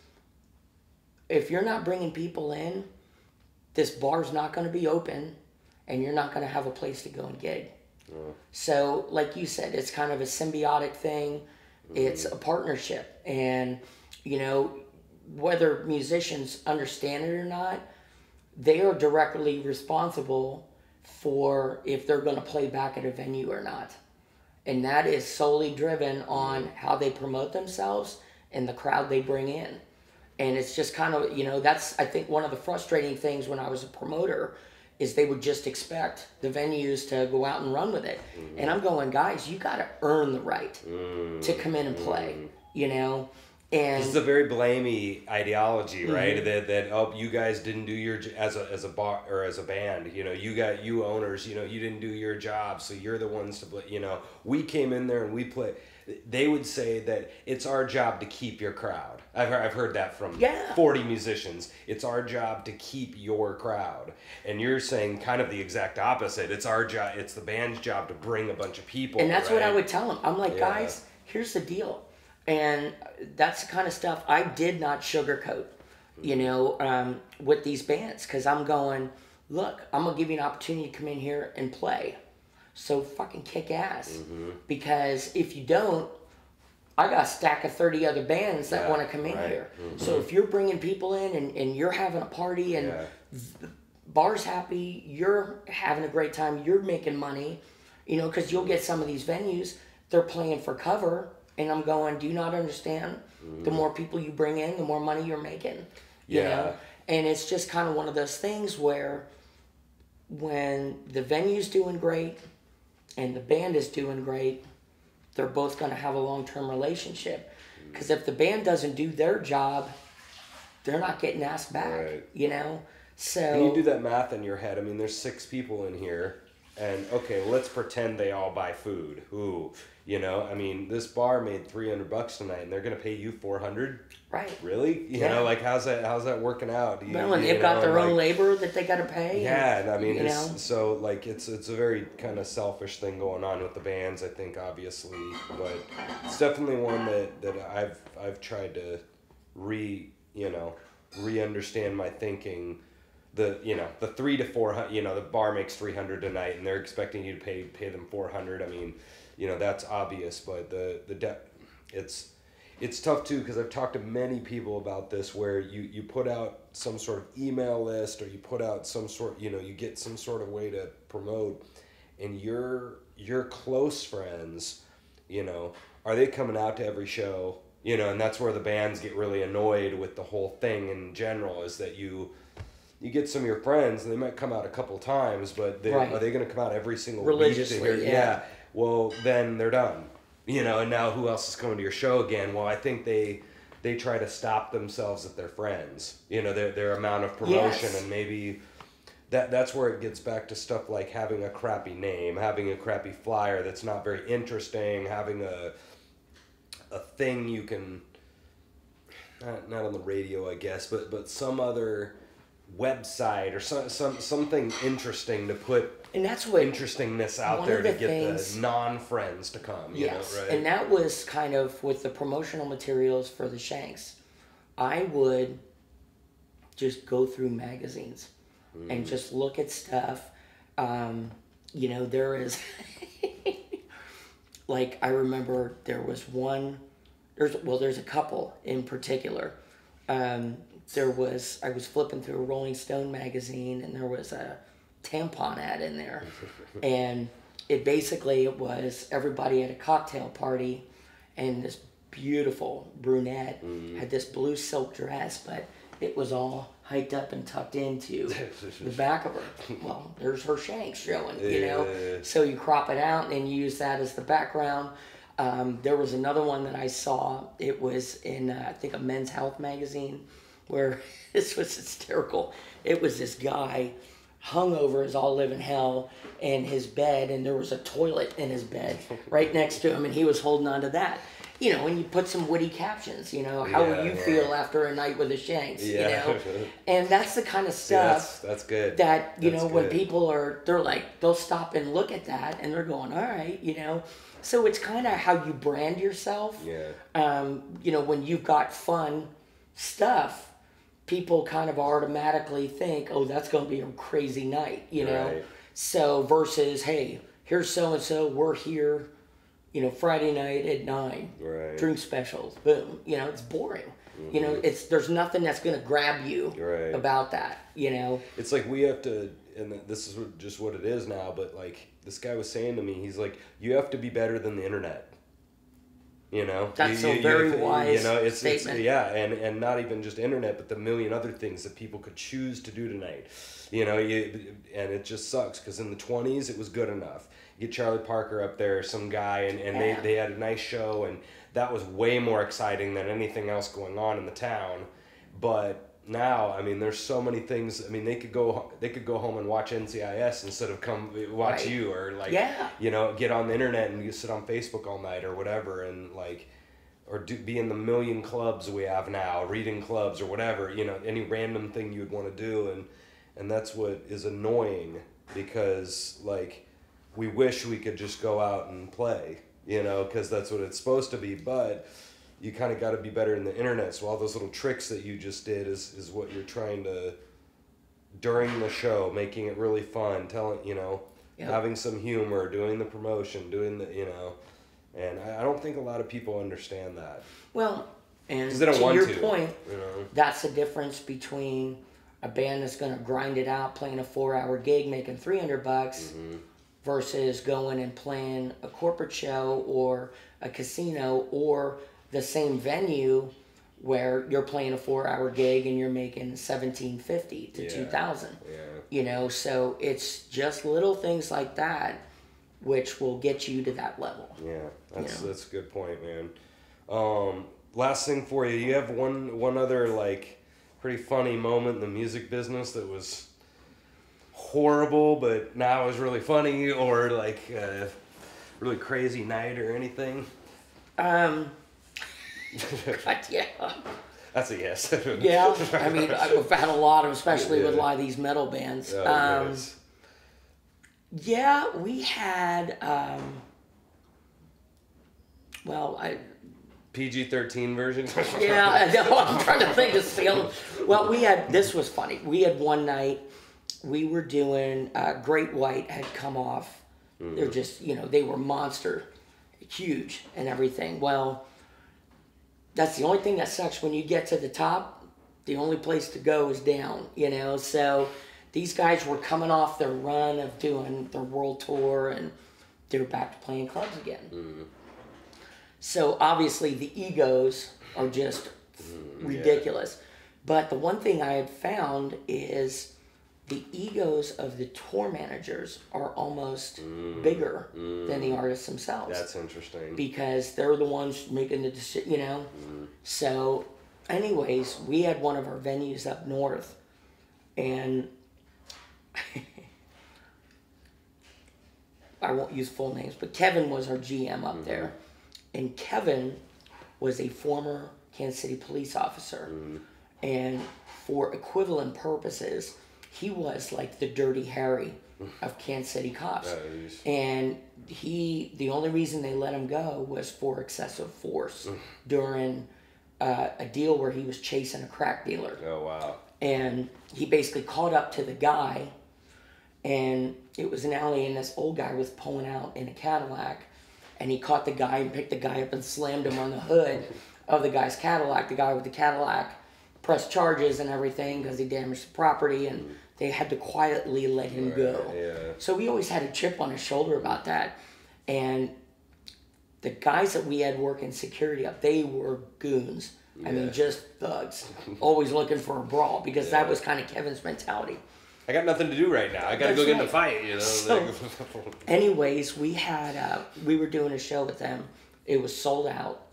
if you're not bringing people in, this bar's not going to be open, and you're not going to have a place to go and gig. So, like you said, it's kind of a symbiotic thing. It's a partnership. And, you know, whether musicians understand it or not, they are directly responsible for if they're going to play back at a venue or not. And that is solely driven on how they promote themselves and the crowd they bring in. And it's just kind of, you know, that's, I think, one of the frustrating things when I was a promoter, is they would just expect the venues to go out and run with it. And I'm going, guys, you got to earn the right to come in and play, you know? And it's a very blamey ideology, right? That oh, you guys didn't do your, as a bar or as a band, you know, you owners, you know, you didn't do your job, so you're the ones to play, you know. We came in there and we play. They would say that it's our job to keep your crowd. I've heard that from 40 musicians. It's our job to keep your crowd. And you're saying kind of the exact opposite. It's our job. It's the band's job to bring a bunch of people. And that's what I would tell them. I'm like, guys, here's the deal. And that's the kind of stuff I did not sugarcoat, you know, with these bands. Because I'm going, look, I'm going to give you an opportunity to come in here and play. So fucking kick ass. Because if you don't, I got a stack of 30 other bands that want to come in here. So if you're bringing people in and you're having a party and the bar's happy, you're having a great time, you're making money, you know, because you'll get some of these venues, they're playing for cover. And I'm going, do you not understand? The more people you bring in, the more money you're making. You know? And it's just kind of one of those things where when the venue's doing great and the band is doing great, they're both going to have a long-term relationship. Because if the band doesn't do their job, they're not getting asked back, you know? So and you do that math in your head. I mean, there's 6 people in here. and okay, let's pretend they all buy food. Ooh, you know, I mean, this bar made $300 tonight, and they're gonna pay you $400. Right. Really? You know, like how's that working out? Well, and they've got their own labor that they got to pay. Yeah, and I mean, you know? so like it's a very kind of selfish thing going on with the bands, I think, obviously, but it's definitely one that I've tried to re-understand my thinking. The 3 to 400, the bar makes 300 tonight, and they're expecting you to pay them 400. I mean, that's obvious, but it's tough too, because I've talked to many people about this, where you put out some sort of email list, or you put out some sort, you get some sort of way to promote, and your close friends, are they coming out to every show? And that's where the bands get really annoyed with the whole thing in general, is that you get some of your friends, and they might come out a couple times, but are they going to come out every single week to hear? Yeah. Well, then they're done. And now who else is coming to your show again? Well, I think they try to stop themselves at their friends. Their amount of promotion, and maybe that's where it gets back to stuff like having a crappy name, having a crappy flyer that's not very interesting, having a thing you can not on the radio, I guess, but some other website or something interesting to put, and that's what interestingness out there to get the non-friends to come. Yes, right? And that was kind of with the promotional materials for the Shanks. I would just go through magazines and just look at stuff. There is like, I remember there was one. There's a couple in particular. I was flipping through a Rolling Stone magazine, and there was a tampon ad in there. And it was everybody at a cocktail party, and this beautiful brunette had this blue silk dress, but it was all hiked up and tucked into the back of her. Well, there's her shanks showing, So you crop it out and you use that as the background. There was another one that I saw. It was in, I think, a Men's Health magazine, where this was hysterical. It was this guy hungover as all living hell in his bed, and there was a toilet in his bed right next to him, and he was holding on to that. And you put some witty captions, how will you feel after a night with the Shanks, And that's the kind of stuff that's good. That, when people they'll stop and look at that, and they're going, all right, So it's kind of how you brand yourself. Yeah. When you've got fun stuff, people kind of automatically think, oh, that's going to be a crazy night, Right. So versus, hey, here's so-and-so, we're here, Friday night at 9, right. Drink specials, boom. It's boring. Mm-hmm. There's nothing that's going to grab you about that, It's like we have to, and this is just what it is now, but like this guy was saying to me, he's like, you have to be better than the internet. That's a very wise statement. And not even just internet, but the million other things that people could choose to do tonight. And it just sucks, because in the 20s it was good enough. You get Charlie Parker up there, some guy, and they had a nice show, and that was way more exciting than anything else going on in the town. But now, I mean, there's so many things. I mean, they could go home and watch NCIS instead of come watch you, or get on the internet and you sit on Facebook all night or whatever, and be in the million clubs we have now, reading clubs or whatever, any random thing you would want to do, and that's what is annoying, because we wish we could just go out and play, because that's what it's supposed to be, but you kind of got to be better in the internet. So all those little tricks that you just did is what you're trying to, during the show, making it really fun, having some humor, doing the promotion, doing the, and I don't think a lot of people understand that. Well, and they don't to want your to, point, that's the difference between a band that's going to grind it out, playing a 4-hour gig, making $300, versus going and playing a corporate show or a casino or the same venue where you're playing a 4-hour gig and you're making $1,750 to $2,000. Yeah. So it's just little things like that which will get you to that level. Yeah, that's a good point, man. Last thing for you have one other pretty funny moment in the music business that was horrible, but now it was really funny, or like a really crazy night or anything? God, yeah. That's a yes. Yeah, I mean, I've had a lot of, especially with a lot of these metal bands. Oh, yes. Yeah, we had, well, PG-13 version? yeah, I know, I'm trying to think of some. Well, this was funny. We had one night, we were doing, Great White had come off. They're just, they were monster, huge and everything. Well, that's the only thing that sucks when you get to the top. The only place to go is down, So these guys were coming off their run of doing their world tour, and they were back to playing clubs again. So obviously the egos are just ridiculous. But the one thing I had found is the egos of the tour managers are almost bigger than the artists themselves. That's interesting. Because they're the ones making the decision, So, anyways, we had one of our venues up north, and I won't use full names, but Kevin was our GM up there. And Kevin was a former Kansas City police officer. And for equivalent purposes, he was like the Dirty Harry of Kansas City cops. And the only reason they let him go was for excessive force during a deal where he was chasing a crack dealer. Oh, wow. And he basically caught up to the guy, and it was an alley, and this old guy was pulling out in a Cadillac, and he caught the guy and picked the guy up and slammed him on the hood of the guy's Cadillac. The guy with the Cadillac pressed charges and everything because he damaged the property, and they had to quietly let him go. Yeah. So we always had a chip on his shoulder about that. And the guys that we had working security up, they were goons. I mean, just thugs. Always looking for a brawl, because that was kind of Kevin's mentality. I got nothing to do right now. I got to go get in a fight, So, anyways, we were doing a show with them. It was sold out.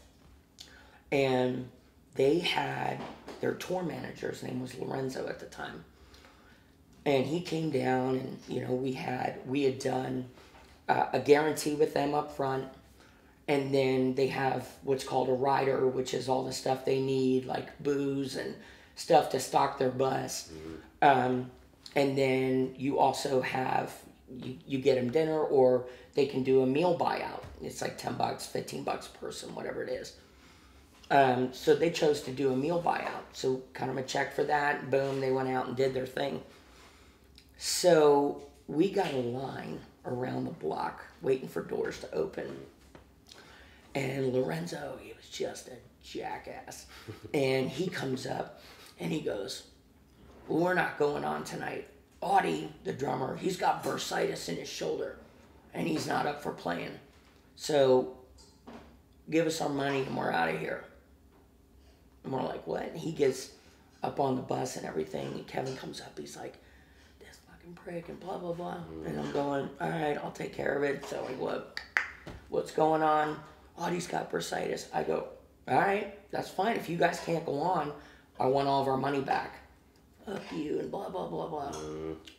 And they had their tour manager. His name was Lorenzo at the time. And he came down, and, we had done a guarantee with them up front. And then they have what's called a rider, which is all the stuff they need, like booze and stuff to stock their bus. And then you also have, you get them dinner, or they can do a meal buyout. It's like $10, $15 a person, whatever it is. So they chose to do a meal buyout. So cut them a check for that. Boom, they went out and did their thing. So we got a line around the block waiting for doors to open. And Lorenzo, he was just a jackass. And he comes up and he goes, well, we're not going on tonight. Audie, the drummer, he's got bursitis in his shoulder and he's not up for playing. So give us our money and we're out of here. And we're like, what? And he gets up on the bus and everything. And Kevin comes up. He's like, this fucking prick and blah, blah, blah. And I'm going, all right, I'll take care of it. So like, what's going on? Audie's got bursitis. I go, all right, that's fine. If you guys can't go on, I want all of our money back. Fuck you and blah, blah, blah, blah.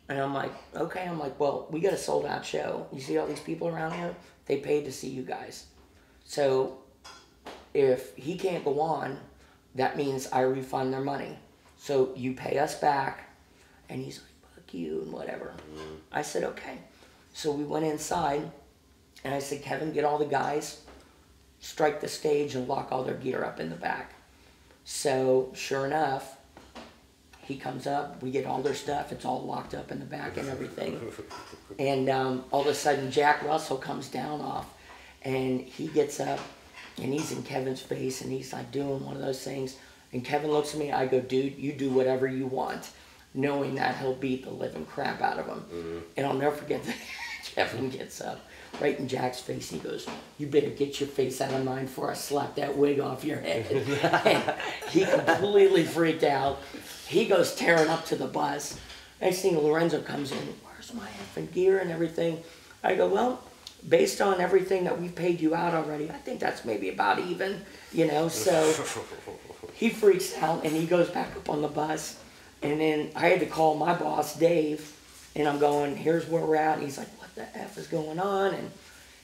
And I'm like, okay. I'm like, well, we got a sold out show. You see all these people around here? They paid to see you guys. So if he can't go on, that means I refund their money. So you pay us back. And he's like, fuck you and whatever. I said, okay. So we went inside and I said, Kevin, get all the guys, strike the stage and lock all their gear up in the back. So sure enough, he comes up, we get all their stuff, it's all locked up in the back and everything. And all of a sudden Jack Russell comes down off, and he gets up and he's in Kevin's face and he's like doing one of those things. And Kevin looks at me, I go, dude, you do whatever you want, knowing that he'll beat the living crap out of him. And I'll never forget that Kevin gets up right in Jack's face. He goes, you better get your face out of mine before I slap that wig off your head. And he completely freaked out. He goes tearing up to the bus. Next thing, Lorenzo comes in, where's my effing gear and everything? I go, well, based on everything that we've paid you out already, I think that's maybe about even, so he freaks out and he goes back up on the bus. And then I had to call my boss, Dave, And I'm going, here's where we're at. And he's like, what the F is going on? And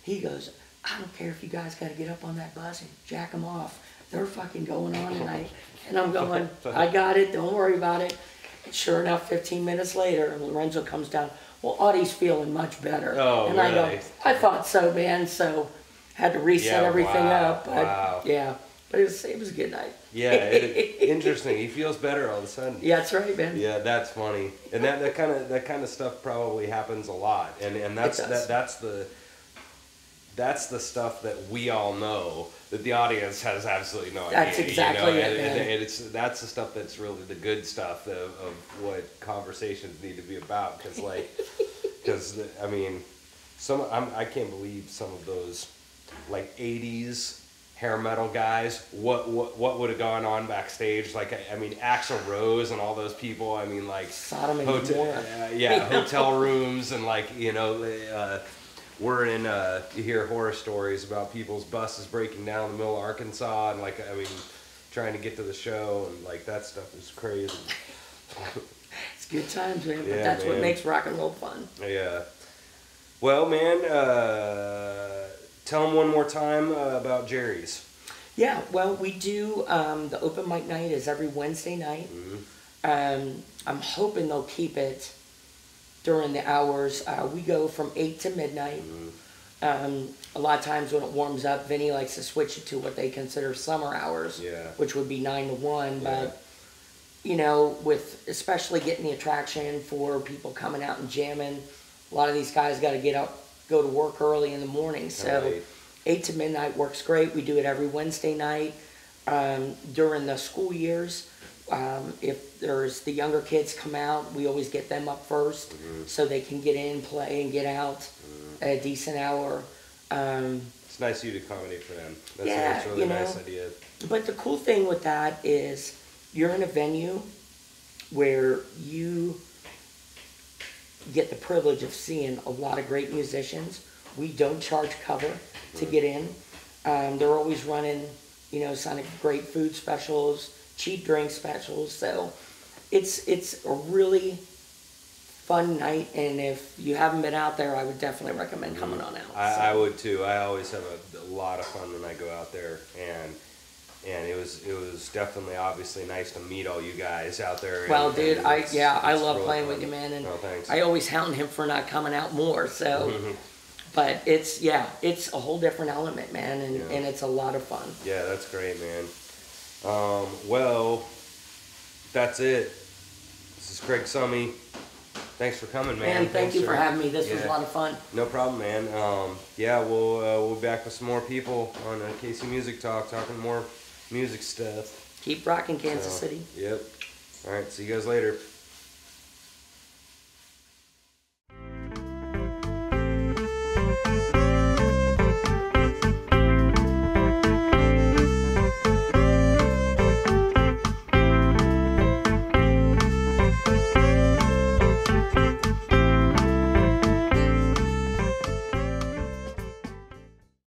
he goes, I don't care if you guys got to get up on that bus and jack them off. They're fucking going on tonight. And I'm going, I got it. Don't worry about it. And sure enough, 15 minutes later, Lorenzo comes down. Well, Audie's feeling much better. Oh, and really? I go, I thought so, man. So had to reset everything up. But yeah, but it was a good night. Yeah, interesting. He feels better all of a sudden. Yeah, that's right, man. Yeah, that's funny. And that kind of stuff probably happens a lot. And that's the stuff that we all know that the audience has absolutely no idea. That's exactly it, man. And that's the stuff that's really the good stuff of what conversations need to be about. Because I mean, I can't believe some of those like 80s hair metal guys. What would have gone on backstage? Like I mean, Axl Rose and all those people. I mean, like Sodom and Gomorrah. Hotel rooms and like we're in, you hear horror stories about people's buses breaking down in the middle of Arkansas and, like, I mean, trying to get to the show and, like, that stuff is crazy. It's good times, man, but Yeah, that's what man. makes rock and roll fun. Yeah. Well, man, tell them one more time about Jerry's. Yeah, well, we do, the open mic night is every Wednesday night. Mm-hmm. I'm hoping they'll keep it during the hours. We go from 8 to midnight. Mm-hmm. A lot of times when it warms up, Vinny likes to switch it to what they consider summer hours, which would be 9 to 1. But, you know, with especially getting the attraction for people coming out and jamming, a lot of these guys got to go to work early in the morning. So 8 to midnight works great. We do it every Wednesday night. During the school years, if there's the younger kids come out, we always get them up first so they can get in, play, and get out at a decent hour. It's nice of you to accommodate for them. That's a really nice idea. But the cool thing with that is you're in a venue where you get the privilege of seeing a lot of great musicians. We don't charge cover to get in. They're always running, some great food specials, cheap drink specials. So it's a really fun night, and if you haven't been out there, I would definitely recommend coming on out. I would too. I always have a lot of fun when I go out there, and it was definitely obviously nice to meet all you guys out there. Well, dude, I love really playing fun. with you, man, and thanks. I always hound him for not coming out more. So, but it's a whole different element, man, and it's a lot of fun. Yeah, that's great, man. Well, that's it. This is Craig Summy. Thanks for coming, man. Man, thank you for having me. This was a lot of fun. No problem, man. We'll be back with some more people on KC Music Talk, talking more music stuff. Keep rocking, Kansas City. Yep. All right, see you guys later.